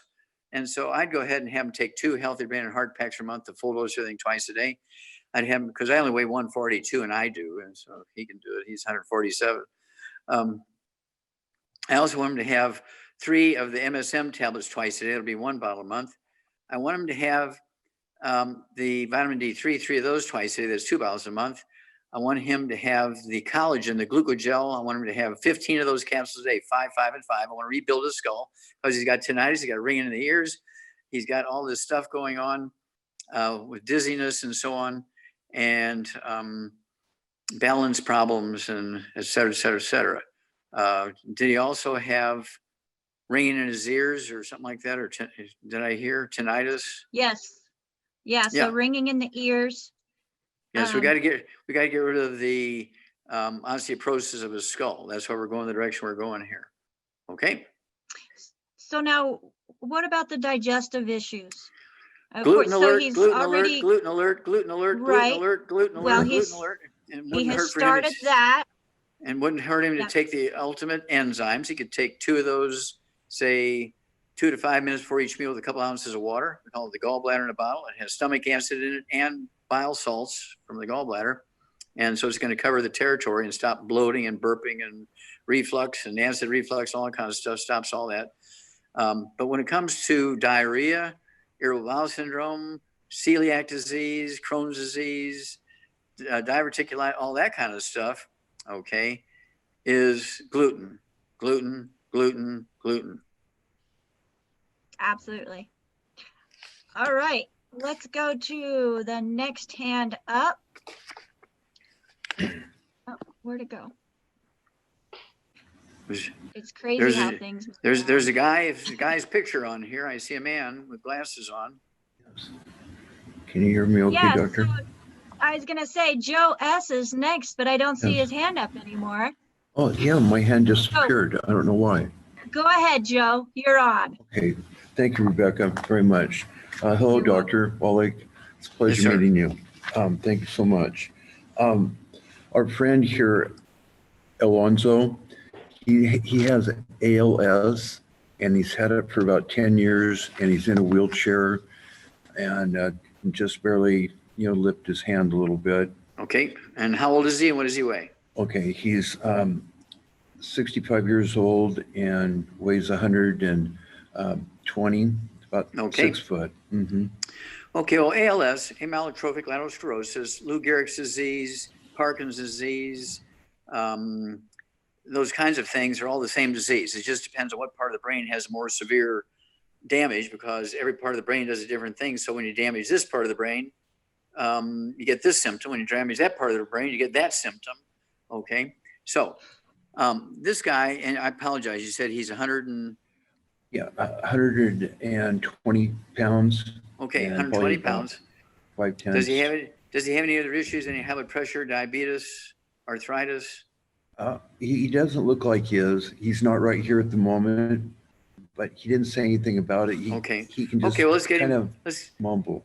And so I'd go ahead and have him take 2 healthy brain and heart packs per month, the full dose, everything twice a day. I'd have him, because I only weigh 142 and I do. And so if he can do it, he's 147. I also want him to have 3 of the MSM tablets twice a day. It'll be 1 bottle a month. I want him to have the vitamin D3, 3 of those twice a day. That's 2 bottles a month. I want him to have the collagen, the glucogel. I want him to have 15 of those capsules a day, 5, 5, and 5. I want to rebuild his skull because he's got tinnitus, he's got ringing in the ears. He's got all this stuff going on with dizziness and so on, and balance problems, and et cetera, et cetera, et cetera. Did he also have ringing in his ears or something like that? Or did I hear tinnitus? Yes. Yeah. So Yeah. ringing in the ears. Yes, we got to get rid of the osteoporosis of his skull. That's why we're going the direction we're going here. Okay. So now, what about the digestive issues? Gluten alert, he's gluten already, alert, gluten alert, gluten alert, Right. gluten alert, gluten alert, Well, gluten alert. And he wouldn't has hurt for him to- started that. And wouldn't hurt him Yeah. to take the ultimate enzymes. He could take 2 of those, say 2 to 5 minutes before each meal with a couple ounces of water. We call it the gallbladder in a bottle. It has stomach acid in it and bile salts from the gallbladder. And so it's going to cover the territory and stop bloating and burping and reflux and acid reflux, all that kind of stuff, stops all that. But when it comes to diarrhea, irritable bowel syndrome, celiac disease, Crohn's disease, diverticulitis, all that kind of stuff, okay, is gluten, gluten, gluten, gluten. Absolutely. All right, let's go to the next hand up. Oh, where'd it go? It's crazy There's how a- things. There's a guy's picture on here. I see a man with glasses on. Can you hear me okay, Yes, Doctor? so I was gonna say Joe S is next, but I don't see his hand up anymore. Oh, yeah, my hand just appeared. I don't know why. Go ahead, Joe, you're on. Okay, thank you, Rebecca, very much. Hello, You're welcome. Dr. Wallach. It's a Yes, pleasure sir. meeting you. Thank you so much. Our friend here, Alonzo, he has ALS, and he's had it for about 10 years, and he's in a wheelchair, and just barely, lift his hand a little bit. Okay, and how old is he and what does he weigh? Okay, he's 65 years old and weighs 120, about Okay. 6 foot. Mhm. Okay, well, ALS, amyotrophic lateral sclerosis, Lou Gehrig's disease, Parkinson's disease, those kinds of things are all the same disease. It just depends on what part of the brain has more severe damage, because every part of the brain does a different thing. So when you damage this part of the brain, you get this symptom. When you damage that part of the brain, you get that symptom. Okay, so this guy, and I apologize, you said he's 100 and... Yeah, 120 pounds. Okay, and 120 probably about pounds. 5'10". Does he have any other issues? Any high blood pressure, diabetes, arthritis? He doesn't look like he is. He's not right here at the moment, but he didn't say anything about it. Okay. He can just Okay, well, let's get kind him. of Let's mumble.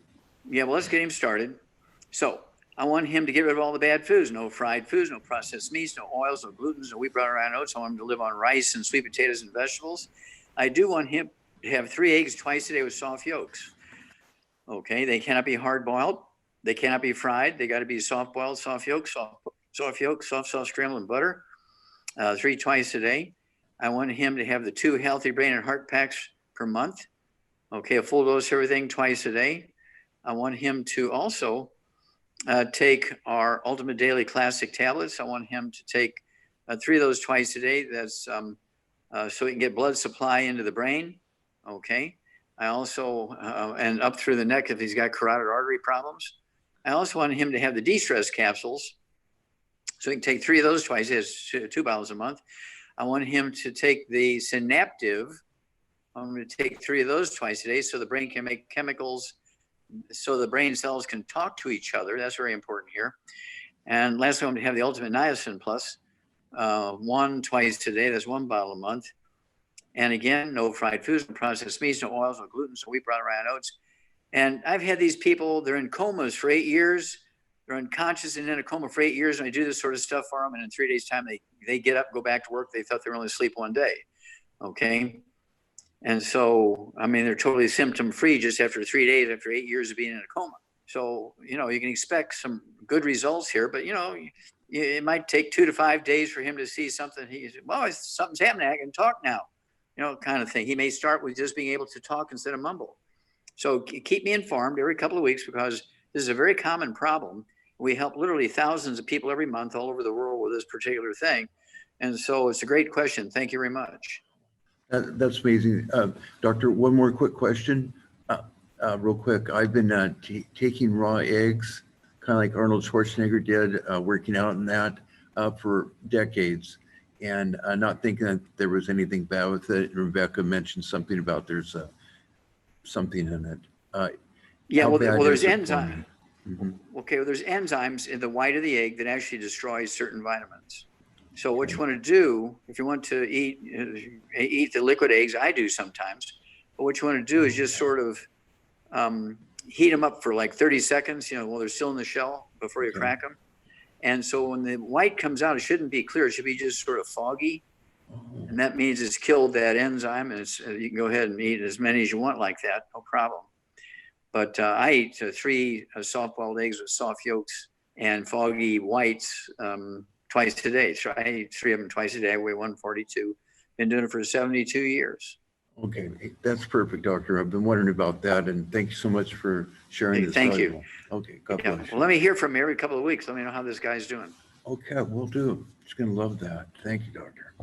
let's get him started. So I want him to get rid of all the bad foods. No fried foods, no processed meats, no oils, no glutens, no wheat, butter, iron, oats. I want him to live on rice and sweet potatoes and vegetables. I do want him to have 3 eggs twice a day with soft yolks. Okay, they cannot be hard boiled. They cannot be fried. They got to be soft boiled, soft yolk, soft scrambled in butter. 3 twice a day. I want him to have the 2 healthy brain and heart packs per month. Okay, a full dose of everything twice a day. I want him to also take our Ultimate Daily Classic tablets. I want him to take 3 of those twice a day. That's so he can get blood supply into the brain. Okay. I also, and up through the neck if he's got carotid artery problems. I also want him to have the de-stress capsules. So he can take 3 of those twice. He has 2 bottles a month. I want him to take the Synaptive, I'm going to take 3 of those twice a day so the brain can make chemicals so the brain cells can talk to each other. That's very important here. And lastly, I'm going to have the Ultimate Niacin Plus, 1 twice a day. That's 1 bottle a month. And again, no fried foods, no processed meats, no oils, no gluten, no wheat, brown, rye, and oats. And I've had these people, they're in comas for 8 years. They're unconscious and in a coma for 8 years. And I do this sort of stuff for them. And in 3 days' time, they get up, go back to work. They thought they were only asleep 1 day. Okay. And so, I mean, they're totally symptom free just after 3 days, after 8 years of being in a coma. So, you know, you can expect some good results here, but, you know, it might take 2 to 5 days for him to see something. He's, well, something's happening. I can talk now, you know, kind of thing. He may start with just being able to talk instead of mumble. So keep me informed every couple of weeks, because this is a very common problem. We help literally thousands of people every month all over the world with this particular thing. And so it's a great question. Thank you very much. That's amazing. Doctor, one more quick question. Real quick, I've been taking raw eggs, kind of like Arnold Schwarzenegger did, working out in that for decades, and not thinking that there was anything bad with it. Rebecca mentioned something about there's something in it. Yeah, How well, bad there's is it for enzymes. me? Mhm. Okay, well, there's enzymes in the white of the egg that actually destroys certain vitamins. So what you want to do, if you want to eat the liquid eggs, I do sometimes, but what you want to do is just sort of heat them up for like 30 seconds, you know, while they're still in the shell before you crack them. And so when the white comes out, it shouldn't be clear. It should be just sort of foggy. And that means it's killed that enzyme, and you can go ahead and eat as many as you want like that, no problem. But I eat 3 soft-boiled eggs with soft yolks and foggy whites twice a day. So I eat 3 of them twice a day. I weigh 142. Been doing it for 72 years. Okay, that's perfect, Doctor. I've been wondering about that, and thank you so much for sharing this. Thank you. valuable. Okay, God Yeah. bless Well, you. let me hear from you every couple of weeks. Let me know how this guy's doing. Okay, we'll do. He's gonna love that. Thank you, Doctor.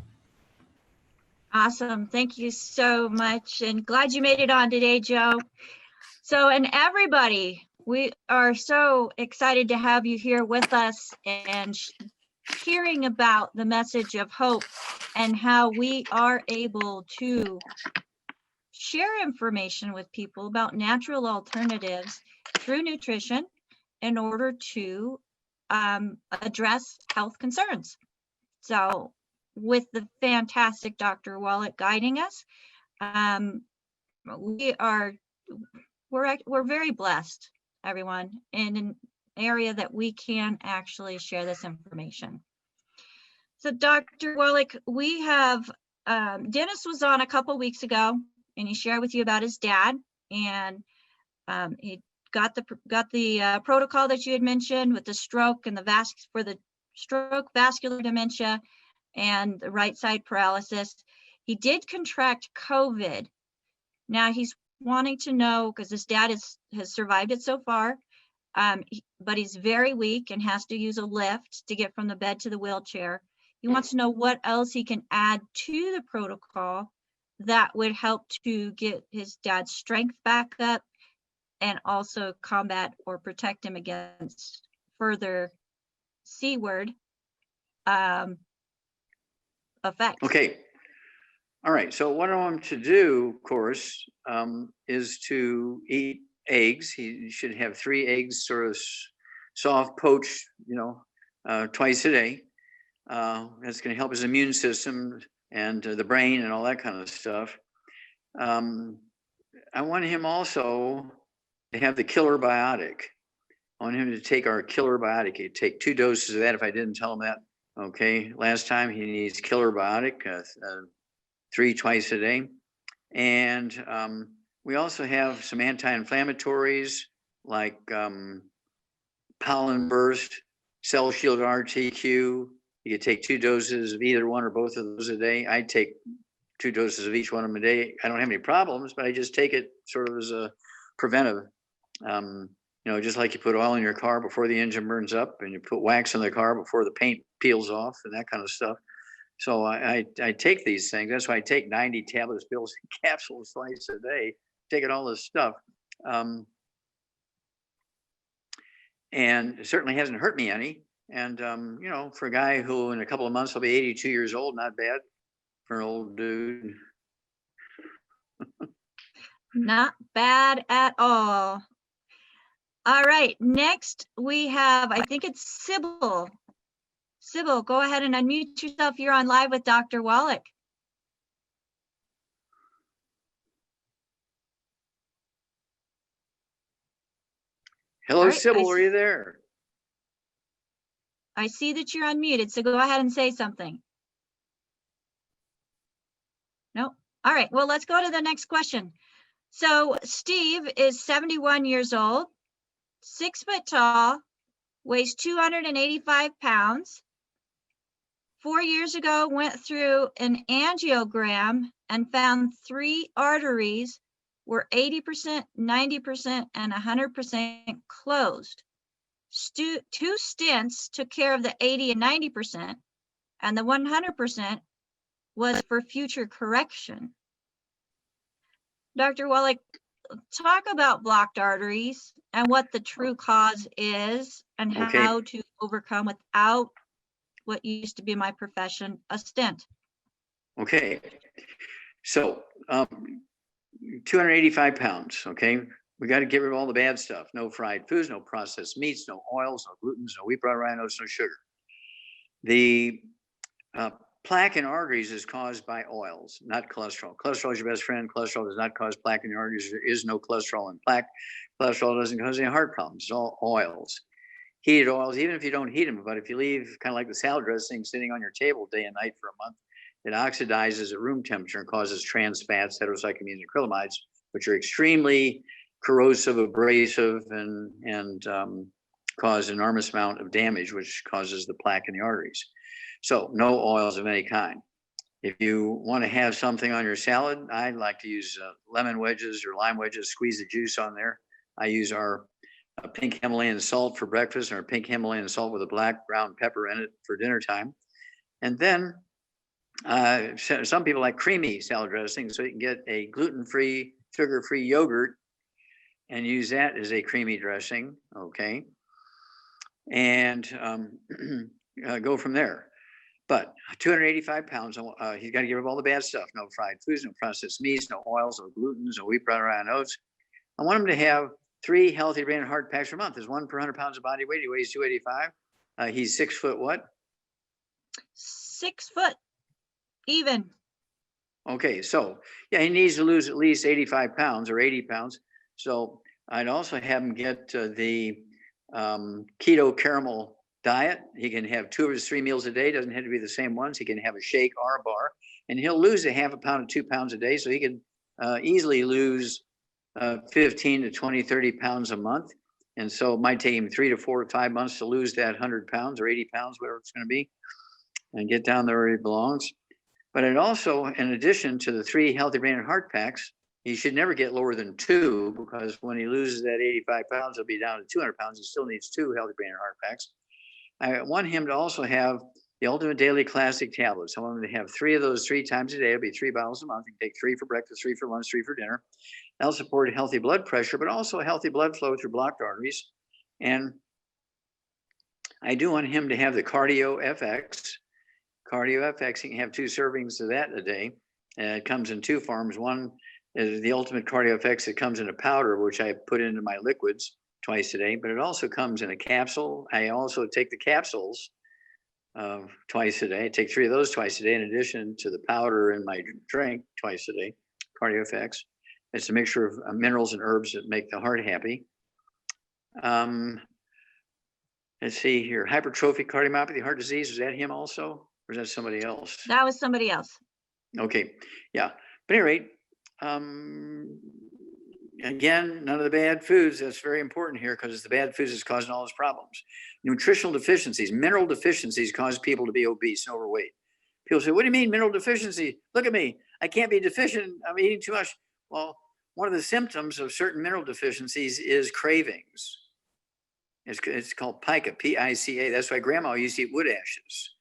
Awesome. Thank you so much. And glad you made it on today, Joe. So, and everybody, we are so excited to have you here with us and hearing about the message of hope and how we are able to share information with people about natural alternatives through nutrition in order to address health concerns. So with the fantastic Dr. Wallach guiding us, we're very blessed, everyone, in an area that we can actually share this information. So Dr. Wallach, we have, Dennis was on a couple weeks ago and he shared with you about his dad, and he got the protocol that you had mentioned with the stroke and for the stroke, vascular dementia, and the right side paralysis. He did contract COVID. Now he's wanting to know, because his dad has survived it so far, but he's very weak and has to use a lift to get from the bed to the wheelchair. He wants to know what else he can add to the protocol that would help to get his dad's strength back up and also combat or protect him against further C-word effects. Okay. All right. So what I want him to do, of course, is to eat eggs. He should have 3 eggs, sort of soft poached, you know, twice a day. That's going to help his immune system and the brain and all that kind of stuff. I want him also to have the killer biotic. I want him to take our killer biotic. He'd take 2 doses of that if I didn't tell him that. Okay. Last time he needs killer biotic, 3 twice a day. And we also have some anti-inflammatories like pollen burst, cell shield RTQ. You could take 2 doses of either one or both of those a day. I take 2 doses of each one of them a day. I don't have any problems, but I just take it sort of as a preventive. You know, just like you put oil in your car before the engine burns up, and you put wax in the car before the paint peels off, and that kind of stuff. So I take these things. That's why I take 90 tablets, pills, and capsules twice a day, taking all this stuff. And it certainly hasn't hurt me any. And, you know, for a guy who in a couple of months will be 82 years old, not bad for an old dude. Not bad at all. All right, next we have, I think it's Sybil. Sybil, go ahead and unmute yourself. You're on live with Dr. Wallach. Hello, All right, Sybil, are you there? I see that you're unmuted, so go ahead and say something. No. All right, well, let's go to the next question. So Steve is 71 years old, 6 foot tall, weighs 285 pounds. 4 years ago, went through an angiogram and found 3 arteries were 80%, 90%, and 100% closed. 2 stents took care of the 80 and 90%, and the 100% was for future correction. Dr. Wallach, talk about blocked arteries and what the true cause is and how to overcome without what used to be my profession, a stent. Okay. So 285 pounds, okay? We got to get rid of all the bad stuff. No fried foods, no processed meats, no oils, no glutens, no wheat bran, rhinos, no sugar. The plaque in arteries is caused by oils, not cholesterol. Cholesterol is your best friend. Cholesterol does not cause plaque in your arteries. There is no cholesterol in plaque. Cholesterol doesn't cause any heart problems. It's all oils. Heated oils, even if you don't heat them, but if you leave kind of like the salad dressing sitting on your table day and night for a month, it oxidizes at room temperature and causes trans fats, heterocyclamines, and acrylamides, which are extremely corrosive, abrasive, and cause an enormous amount of damage, which causes the plaque in the arteries. So no oils of any kind. If you want to have something on your salad, I like to use lemon wedges or lime wedges, squeeze the juice on there. I use our pink Himalayan salt for breakfast, or pink Himalayan salt with a black brown pepper in it for dinner time. And then some people like creamy salad dressing, so you can get a gluten-free, sugar-free yogurt and use that as a creamy dressing, okay? And go from there. But 285 pounds, he's got to give up all the bad stuff. No fried foods, no processed meats, no oils, no glutens, no wheat, bran, rye, oats. I want him to have 3 healthy brain and heart packs per month. There's 1 per 100 pounds of body weight. He weighs 285. He's 6 foot what? 6 foot, even. Okay, so yeah, he needs to lose at least 85 pounds or 80 pounds. So I'd also have him get the keto caramel diet. He can have 2 of his 3 meals a day. Doesn't have to be the same ones. He can have a shake or a bar, and he'll lose a half a pound to 2 pounds a day. So he can easily lose 15 to 20, 30 pounds a month. And so it might take him 3 to 4 to 5 months to lose that 100 pounds or 80 pounds, whatever it's going to be, and get down there where he belongs. But it also, in addition to the 3 healthy brain and heart packs, he should never get lower than 2, because when he loses that 85 pounds, he'll be down to 200 pounds. He still needs 2 healthy brain and heart packs. I want him to also have the Ultimate Daily Classic tablets. I want him to have 3 of those 3 times a day. It'll be 3 bottles a month. You can take 3 for breakfast, 3 for lunch, 3 for dinner. That'll support healthy blood pressure, but also healthy blood flow through blocked arteries. And I do want him to have the Cardio FX. Cardio FX, he can have 2 servings of that a day. And it comes in 2 forms. One is the Ultimate Cardio FX. It comes in a powder, which I put into my liquids twice a day, but it also comes in a capsule. I also take the capsules twice a day. I take 3 of those twice a day, in addition to the powder in my drink twice a day, Cardio FX. It's a mixture of minerals and herbs that make the heart happy. Let's see here. Hypertrophic cardiomyopathy, heart disease. Was that him also? Or is that somebody else? That was somebody else. Okay. Yeah. But at any rate, again, none of the bad foods. That's very important here, because it's the bad foods that's causing all those problems. Nutritional deficiencies, mineral deficiencies cause people to be obese and overweight. People say, what do you mean mineral deficiency? Look at me. I can't be deficient. I'm eating too much. Well, one of the symptoms of certain mineral deficiencies is cravings. It's called pica, P-I-C-A. That's why grandma used to eat wood ashes.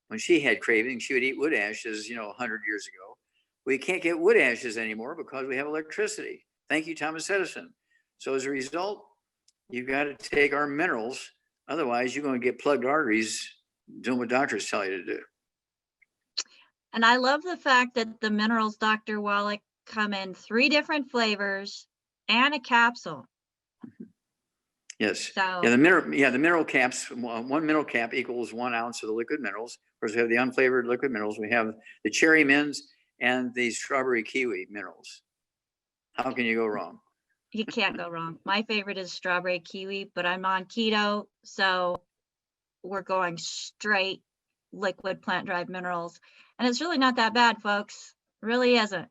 When she had cravings, she would eat wood ashes, 100 years ago. We can't get wood ashes anymore because we have electricity. Thank you, Thomas Edison. So as a result, you've got to take our minerals. Otherwise, you're going to get plugged arteries doing what doctors tell you to do. And I love the fact that the minerals, Dr. Wallach, come in 3 different flavors and a capsule. Yes. So Yeah, the mineral caps, one mineral cap equals 1 ounce of the liquid minerals. Of course, we have the unflavored liquid minerals. We have the cherry mints and the strawberry kiwi minerals. How can you go wrong? you can't go wrong. My favorite is strawberry kiwi, but I'm on keto, so we're going straight liquid plant-derived minerals. And it's really not that bad, folks. Really isn't.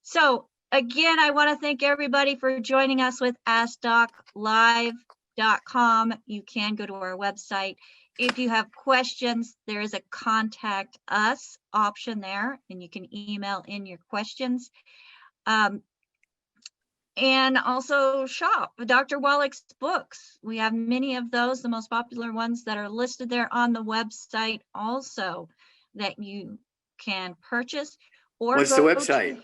So again, I want to thank everybody for joining us with AskDocLive.com. You can go to our website. If you have questions, there is a contact us option there, and you can email in your questions. And also shop Dr. Wallach's books. We have many of those, the most popular ones that are listed there on the website also that you can purchase or What's the go website? to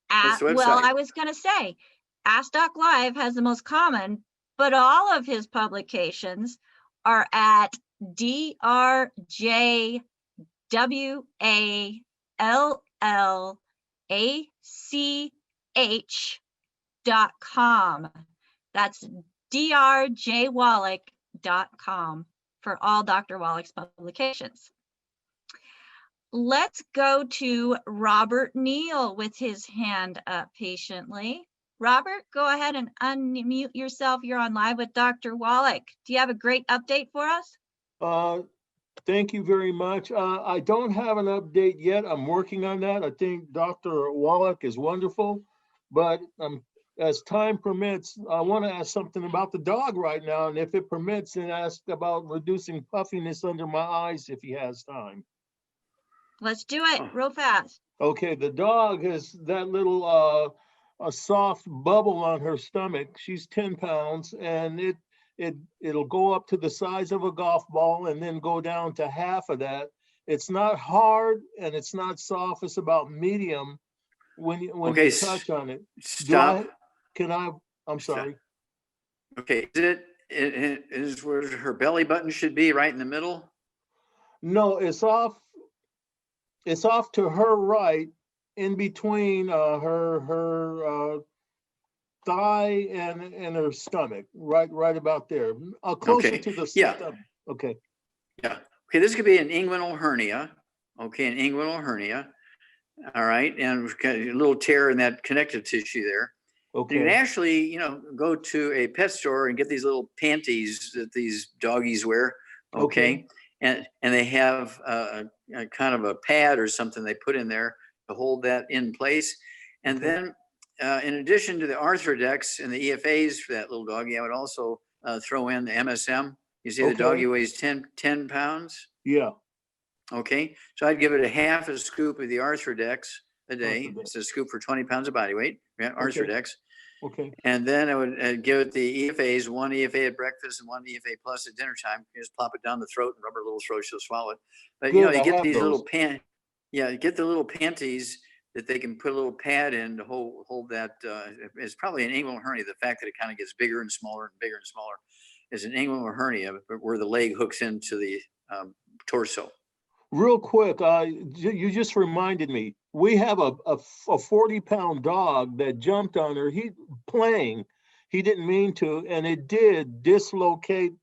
What's the well, website? I was going to say, Ask Doc Live has the most common, but all of his publications are at drjwallach.com. That's drjwallach.com for all Dr. Wallach's publications. Let's go to Robert Neal with his hand up patiently. Robert, go ahead and unmute yourself. You're on live with Dr. Wallach. Do you have a great update for us? Thank you very much. I don't have an update yet. I'm working on that. I think Dr. Wallach is wonderful, but as time permits, I want to ask something about the dog right now, and if it permits, then ask about reducing puffiness under my eyes if he has time. Let's do it real fast. Okay, the dog has that little a soft bubble on her stomach. She's 10 pounds, and it'll go up to the size of a golf ball and then go down to half of that. It's not hard and it's not soft. It's about medium when Okay, you touch on it. Stop. I'm sorry. Okay, it is where her belly button should be, right in the middle? No, it's off to her right, in between her thigh and her stomach, right about there, closer Okay, to the yeah. stomach. Okay. Yeah. Okay, this could be an inguinal hernia. Okay, an inguinal hernia. All right, and we've got a little tear in that connective tissue there. Okay. You can actually, go to a pet store and get these little panties that these doggies wear. Okay. And they have a kind of a pad or something they put in there to hold that in place. And then in addition to the Arthrodex and the EFAs for that little doggy, I would also throw in the MSM. You see the doggy weighs 10 pounds? Yeah. Okay. So I'd give it a half a scoop of the Arthrodex a day. It's a scoop for 20 pounds of body weight, Arthrodex. Okay. And then I would give it the EFAs, 1 EFA at breakfast and 1 EFA plus at dinner time. You just plop it down the throat and rub her little throat, she'll swallow it. But you get these little get the little panties that they can put a little pad in to hold that. It's probably an inguinal hernia. The fact that it kind of gets bigger and smaller and bigger and smaller is an inguinal hernia, where the leg hooks into the torso. Real quick, you just reminded me, we have a 40-pound dog that jumped on her. He didn't mean to, and it did dislocate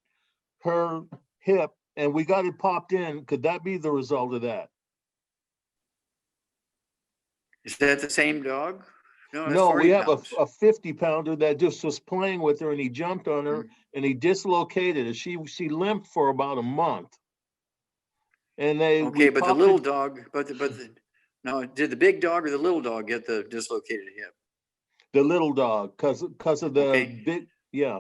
her hip, and we got it popped in. Could that be the result of that? Is that the same dog? No, we have a 50-pounder that just was playing with her, and he jumped on her, and he dislocated her. She limped for about a month. And but the little dog, no, did the big dog or the little dog get the dislocated hip? The little dog, because of the big, yeah.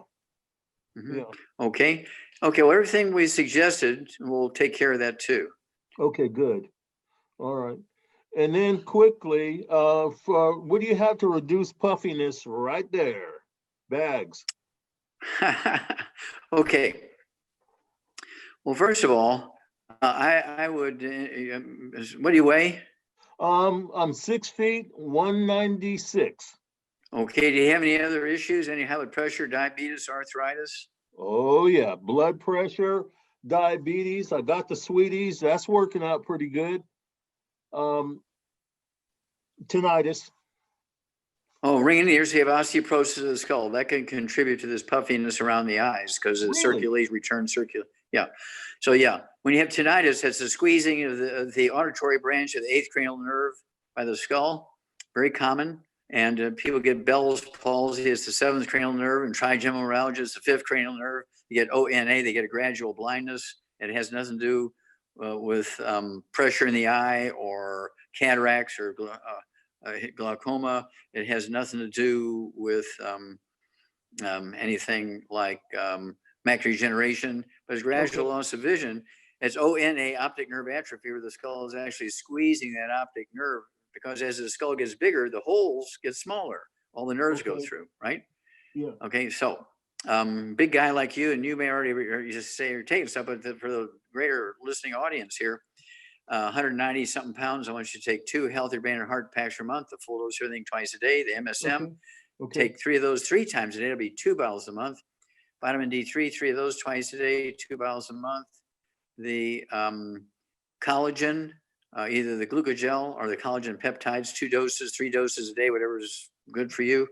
Yeah. Okay. Well, everything we suggested, we'll take care of that too. Okay, good. All right. And then quickly, for what do you have to reduce puffiness right there? Bags. Okay. Well, first of all, I would, what do you weigh? I'm 6 feet, 196. Okay. Do you have any other issues? Any high blood pressure, diabetes, arthritis? Oh yeah, blood pressure, diabetes. I got the sweeties. That's working out pretty good. tinnitus. Oh, ringing in the ears, you have osteoporosis of the skull. That can contribute to this puffiness around the eyes because the Really? circulation, yeah. So yeah, when you have tinnitus, that's the squeezing of the auditory branch of the 8th cranial nerve by the skull. Very common. And people get Bell's palsy, it's the 7th cranial nerve, and trigeminal neuralgia is the 5th cranial nerve. You get ONA, they get a gradual blindness. It has nothing to do with pressure in the eye or cataracts or glaucoma. It has nothing to do with anything like macular degeneration, but it's gradual loss of vision. It's ONA, optic nerve atrophy, where the skull is actually squeezing that optic nerve, because as the skull gets bigger, the holes get smaller. All the nerves go through, right? Yeah. Okay, so big guy like you, and you may already you just say you're taking stuff, but for the greater listening audience here, 190 something pounds, I want you to take 2 healthy brain and heart packs per month, the full dose, everything twice a day, the MSM. Take 3 of those 3 times a day. It'll be 2 bottles a month. Vitamin D3, 3 of those twice a day, 2 bottles a month. The collagen, either the glucogel or the collagen peptides, 2 doses, 3 doses a day, whatever is good for you.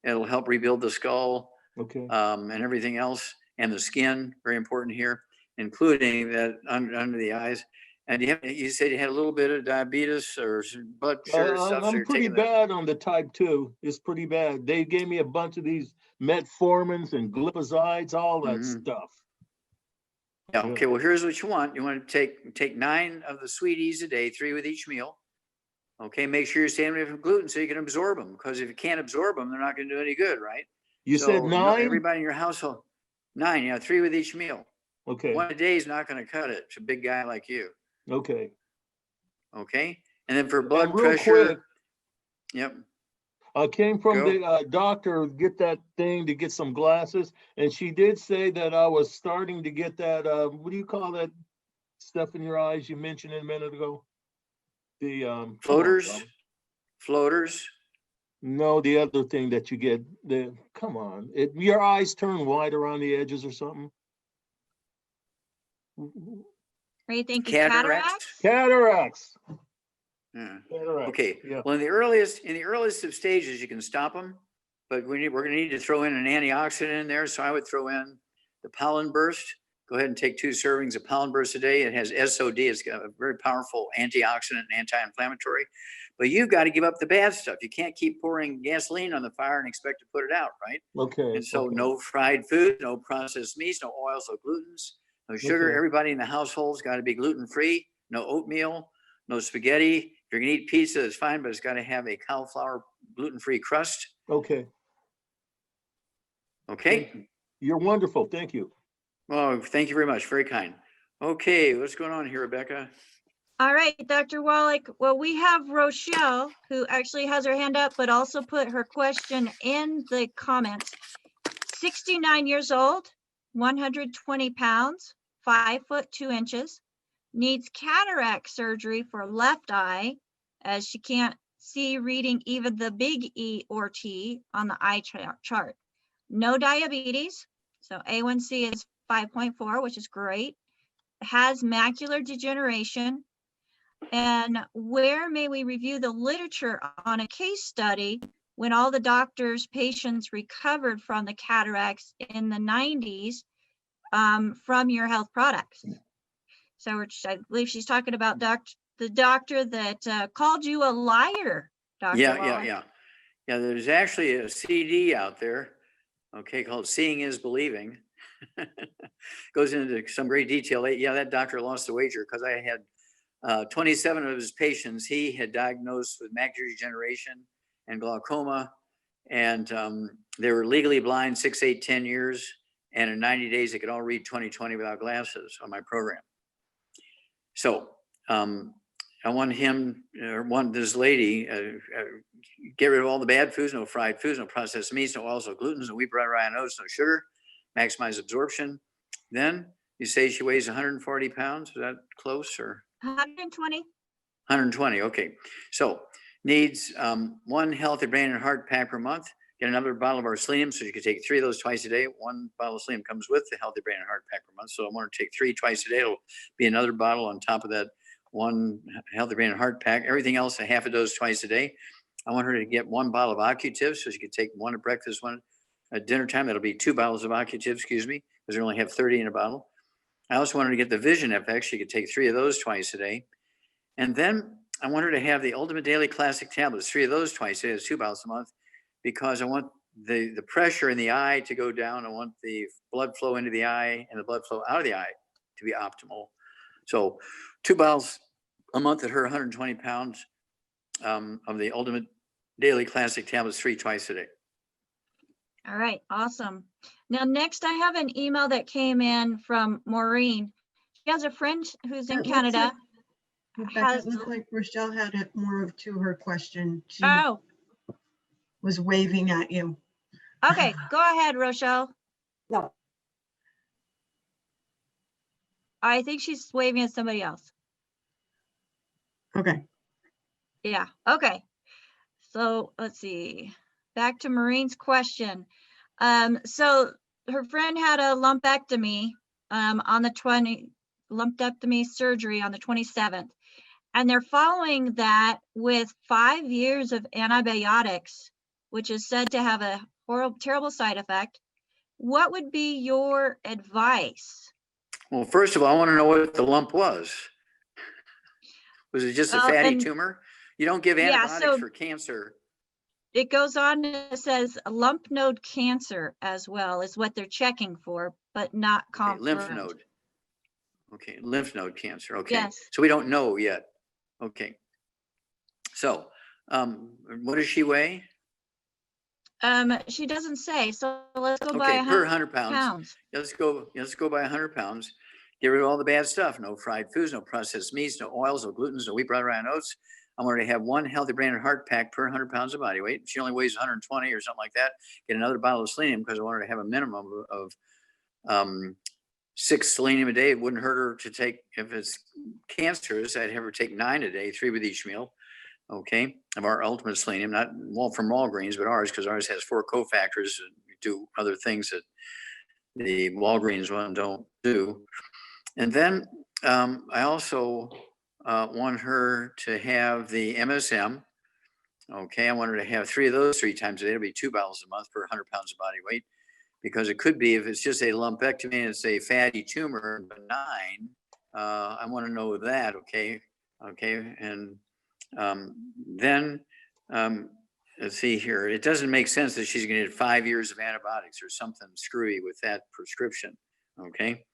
It'll help rebuild the skull and everything else, and the skin, very important here, including that under the eyes. And you said you had a little bit of diabetes or blood sugar stuff. So I'm pretty bad on the type 2. It's pretty bad. They gave me a bunch of these metformins and glipizides, all that stuff. Yeah. Okay. Well, here's what you want. You want to take 9 of the sweeties a day, 3 with each meal. Okay. Make sure you're staying away from gluten so you can absorb them. Because if you can't absorb them, they're not going to do any good, right? You said 9? Everybody in your household, 9. Yeah, 3 with each meal. Okay. 1 a day is not going to cut it. It's a big guy like you. Okay. Okay. And then for blood real pressure. Quick, yep. I came from the doctor, get that thing to get some glasses, and she did say that I was starting to get that, what do you call that stuff in your eyes you mentioned a minute ago? The floaters. Floaters. No, the other thing that you get. Come on, your eyes turn white around the edges or something. Are you thinking cataracts? Cataracts. Yeah. Cataracts. Okay. Yeah. Well, in the earliest of stages, you can stop them, but we're going to need to throw in an antioxidant in there. So I would throw in the pollen burst. Go ahead and take 2 servings of pollen burst a day. It has SOD. It's got a very powerful antioxidant and anti-inflammatory. But you've got to give up the bad stuff. You can't keep pouring gasoline on the fire and expect to put it out, right? Okay. And so no fried food, no processed meats, no oils, no glutens, no sugar. Everybody in the household's got to be gluten-free. No oatmeal, no spaghetti. If you're going to eat pizza, that's fine, but it's got to have a cauliflower gluten-free crust. Okay. Okay. You're wonderful. Thank you. Well, thank you very much. Very kind. Okay, what's going on here, Rebecca? All right, Dr. Wallach. Well, we have Rochelle, who actually has her hand up, but also put her question in the comments. 69 years old, 120 pounds, 5 foot 2 inches, needs cataract surgery for left eye, as she can't see reading even the big E or T on the eye chart. No diabetes, so A1C is 5.4, which is great. Has macular degeneration. And where may we review the literature on a case study when all the doctors' patients recovered from the cataracts in the 90s from your health products? So I believe she's talking about the doctor that called you a liar, Dr. Wallach. Yeah. There's actually a CD out there, okay, called Seeing is Believing. Goes into some great detail. Yeah, that doctor lost the wager because I had 27 of his patients. He had diagnosed with macular degeneration and glaucoma, and they were legally blind 6, 8, 10 years, and in 90 days they could all read 20/20 without glasses on my program. So I want this lady get rid of all the bad foods, no fried foods, no processed meats, no oils, no glutens, no wheat, bread, rye, and oats, no sugar, maximize absorption. Then you say she weighs 140 pounds. Is that close or? 120. 120. Okay. So needs 1 healthy brain and heart pack per month. Get another bottle of our selenium. So you can take 3 of those twice a day. 1 bottle of selenium comes with the healthy brain and heart pack per month. So I want to take 3 twice a day. It'll be another bottle on top of that one healthy brain and heart pack, everything else, a half a dose twice a day. I want her to get 1 bottle of Occutives, so she could take one at breakfast, one at dinner time. It'll be 2 bottles of Occutives, excuse me, because we only have 30 in a bottle. I also want her to get the Vision FX. She could take 3 of those twice a day. And then I want her to have the Ultimate Daily Classic tablets, 3 of those twice a day. It's 2 bottles a month, because I want the pressure in the eye to go down. I want the blood flow into the eye and the blood flow out of the eye to be optimal. So 2 bottles a month at her 120 pounds of the Ultimate Daily Classic tablets, 3 twice a day. All right, awesome. Now, next I have an email that came in from Maureen. She has a friend who's in It looks Canada. Rebecca, it looked like Rochelle had it more to her question. She Oh, was waving at you. okay, go ahead, Rochelle. No. I think she's waving at somebody else. Okay. Yeah, okay. So let's see. Back to Maureen's question. So her friend had a lumpectomy on the lumpectomy surgery on the 27th. And they're following that with 5 years of antibiotics, which is said to have a horrible, terrible side effect. What would be your advice? Well, first of all, I want to know what the lump was. Was it just a Well, fatty and- tumor? You don't give Yeah, antibiotics so- for cancer. It goes on, it says lump node cancer as well is what they're checking for, but not Okay, lymph confirmed. node. Okay, lymph node cancer. Okay. Yes. So we don't know yet. Okay. So what does she weigh? She doesn't say, so let's go by Okay, per 100 100 pounds. pounds. Let's go by 100 pounds. Get rid of all the bad stuff. No fried foods, no processed meats, no oils, no glutens, no wheat, bran, rye, and oats. I want her to have 1 healthy brain and heart pack per 100 pounds of body weight. If she only weighs 120 or something like that, get another bottle of selenium, because I want her to have a minimum of 6 selenium a day. It wouldn't hurt her to take, if it's cancerous, I'd have her take 9 a day, 3 with each meal. Okay, of our ultimate selenium, not from Walgreens, but ours, because ours has 4 cofactors that do other things that the Walgreens one don't do. And then I also want her to have the MSM. Okay, I want her to have 3 of those 3 times a day. It'll be 2 bottles a month per 100 pounds of body weight, because it could be, if it's just a lumpectomy and it's a fatty tumor, benign, I want to know that. Okay, and then let's see here. It doesn't make sense that she's going to get 5 years of antibiotics or something screwy with that prescription. Okay.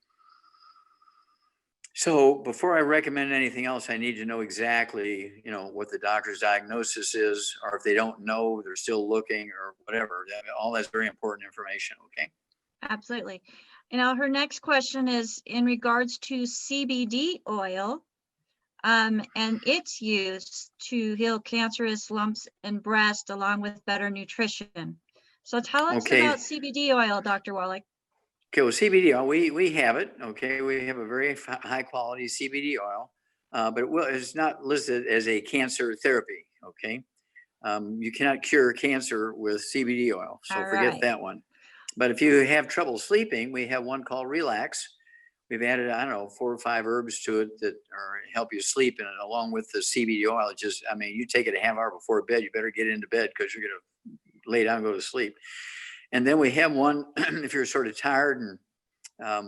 So before I recommend anything else, I need to know exactly, what the doctor's diagnosis is, or if they don't know, they're still looking or whatever. All that's very important information. Okay. Absolutely. Her next question is in regards to CBD oil and its use to heal cancerous lumps in breast along with better nutrition. So tell us Okay. about CBD oil, Dr. Wallach. Okay, well, CBD oil, we have it. Okay, we have a very high quality CBD oil, but it's not listed as a cancer therapy. Okay, you cannot cure cancer with CBD oil, so All forget right. that one. But if you have trouble sleeping, we have one called Relax. We've added, 4 or 5 herbs to it that help you sleep, and along with the CBD oil, you take it a half hour before bed. You better get into bed, because you're gonna lay down and go to sleep. And then we have one, if you're sort of tired and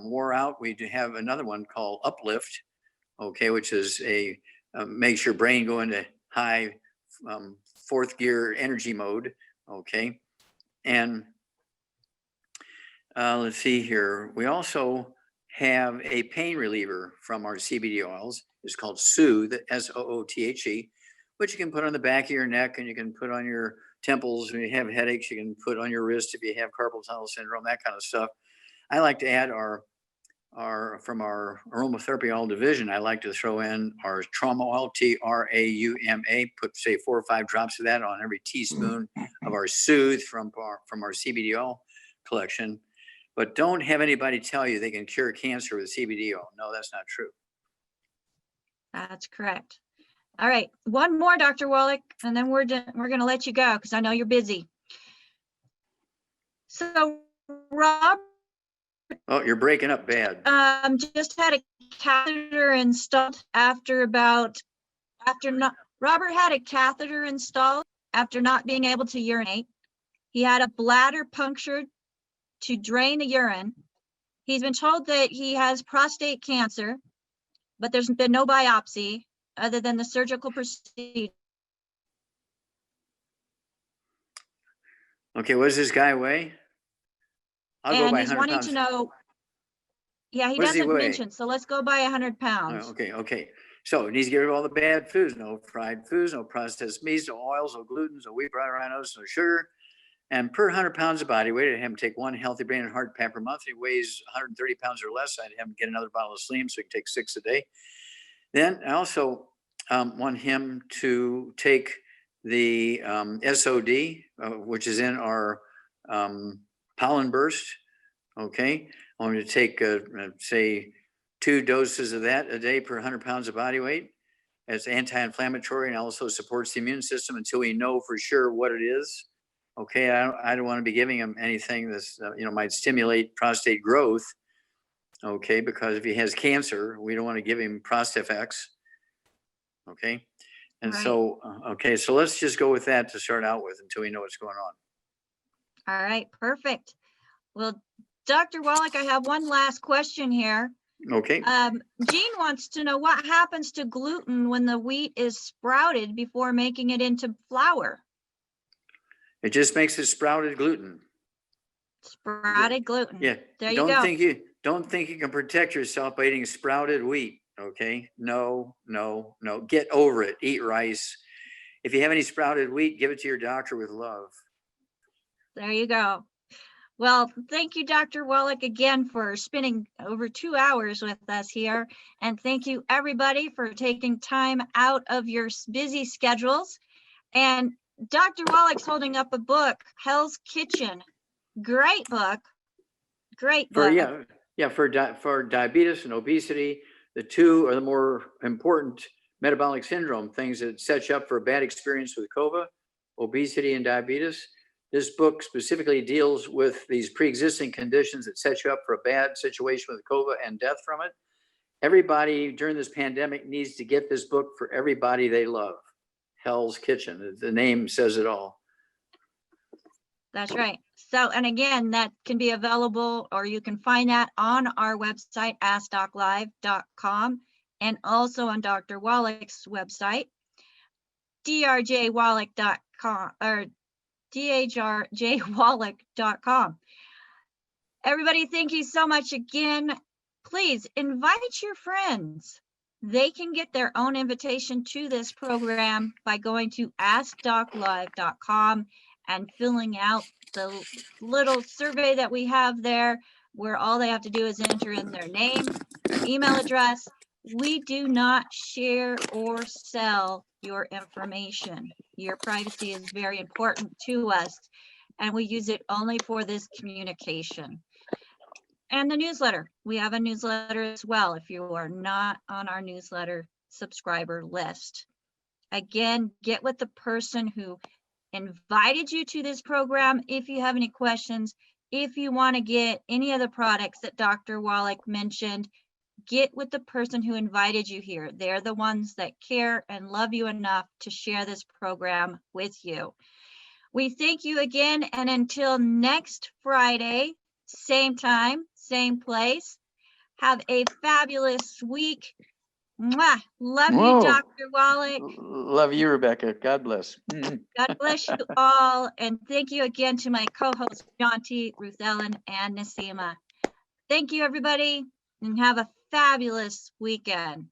wore out, we do have another one called Uplift, okay, which is makes your brain go into high 4th gear energy mode, okay. And let's see here. We also have a pain reliever from our CBD oils. It's called Soothe, SOOTHE, which you can put on the back of your neck, and you can put on your temples when you have headaches. You can put on your wrist if you have carpal tunnel syndrome, that kind of stuff. I like to add from our aromatherapy oil division, I like to throw in our trauma oil, TRAUMA, put say 4 or 5 drops of that on every teaspoon of our Soothe from our CBD oil collection. But don't have anybody tell you they can cure cancer with CBD oil. No, that's not true. That's correct. All right, one more, Dr. Wallach, and then we're going to let you go because I know you're busy. So Robert Oh, you're breaking up bad. Just had a catheter installed Robert had a catheter installed after not being able to urinate. He had a bladder punctured to drain the urine. He's been told that he has prostate cancer, but there's been no biopsy other than the surgical procedure. Okay, what does this guy weigh? I'll go And by he's 100 wanting pounds. to know, yeah, he What does he doesn't weigh? mention, so let's go by 100 pounds. Okay. So he needs to get rid of all the bad foods, no fried foods, no processed meats, no oils, no gluten, no wheat, rhinos, no sugar. And per 100 pounds of body weight, I'd have him take one healthy brain and heart pap per month. He weighs 130 pounds or less. I'd have him get another bottle of Slim so he can take 6 a day. Then I also want him to take the SOD, which is in our pollen burst. Okay, I want him to take, say, 2 doses of that a day per 100 pounds of body weight. It's anti-inflammatory and also supports the immune system until we know for sure what it is. Okay, I don't want to be giving him anything that's might stimulate prostate growth. Okay, because if he has cancer, we don't want to give him Prostafx. Okay, and Right. so okay, so let's just go with that to start out with until we know what's going on. All right, perfect. Well, Dr. Wallach, I have one last question here. Okay. Jean wants to know what happens to gluten when the wheat is sprouted before making it into flour. It just makes it sprouted gluten. Sprouted gluten. Yeah. There you go. Don't think you can protect yourself by eating sprouted wheat. Okay. No. Get over it. Eat rice. If you have any sprouted wheat, give it to your doctor with love. There you go. Well, thank you, Dr. Wallach, again for spending over 2 hours with us here. And thank you, everybody, for taking time out of your busy schedules. And Dr. Wallach's holding up a book, Hell's Kitchen. Great book. Great book. For diabetes and obesity, the two are the more important metabolic syndrome things that set you up for a bad experience with COVA, obesity and diabetes. This book specifically deals with these pre-existing conditions that set you up for a bad situation with COVA and death from it. Everybody during this pandemic needs to get this book for everybody they love. Hell's Kitchen. The name says it all. That's right. So, and again, that can be available, or you can find that on our website, askdoclive.com, and also on Dr. Wallach's website, drjwallach.com, or drjwallach.com. Everybody, thank you so much again. Please invite your friends. They can get their own invitation to this program by going to askdoclive.com and filling out the little survey that we have there, where all they have to do is enter in their name, their email address. We do not share or sell your information. Your privacy is very important to us, and we use it only for this communication. And the newsletter, we have a newsletter as well if you are not on our newsletter subscriber list. Again, get with the person who invited you to this program if you have any questions. If you want to get any of the products that Dr. Wallach mentioned, get with the person who invited you here. They're the ones that care and love you enough to share this program with you. We thank you again, and until next Friday, same time, same place. Have a fabulous week. Mwah. Love Whoa. you, Dr. Wallach. Love you, Rebecca. God bless. God bless you all. And thank you again to my co-hosts, Jonty, Ruth Ellen, and Nasima. Thank you, everybody, and have a fabulous weekend.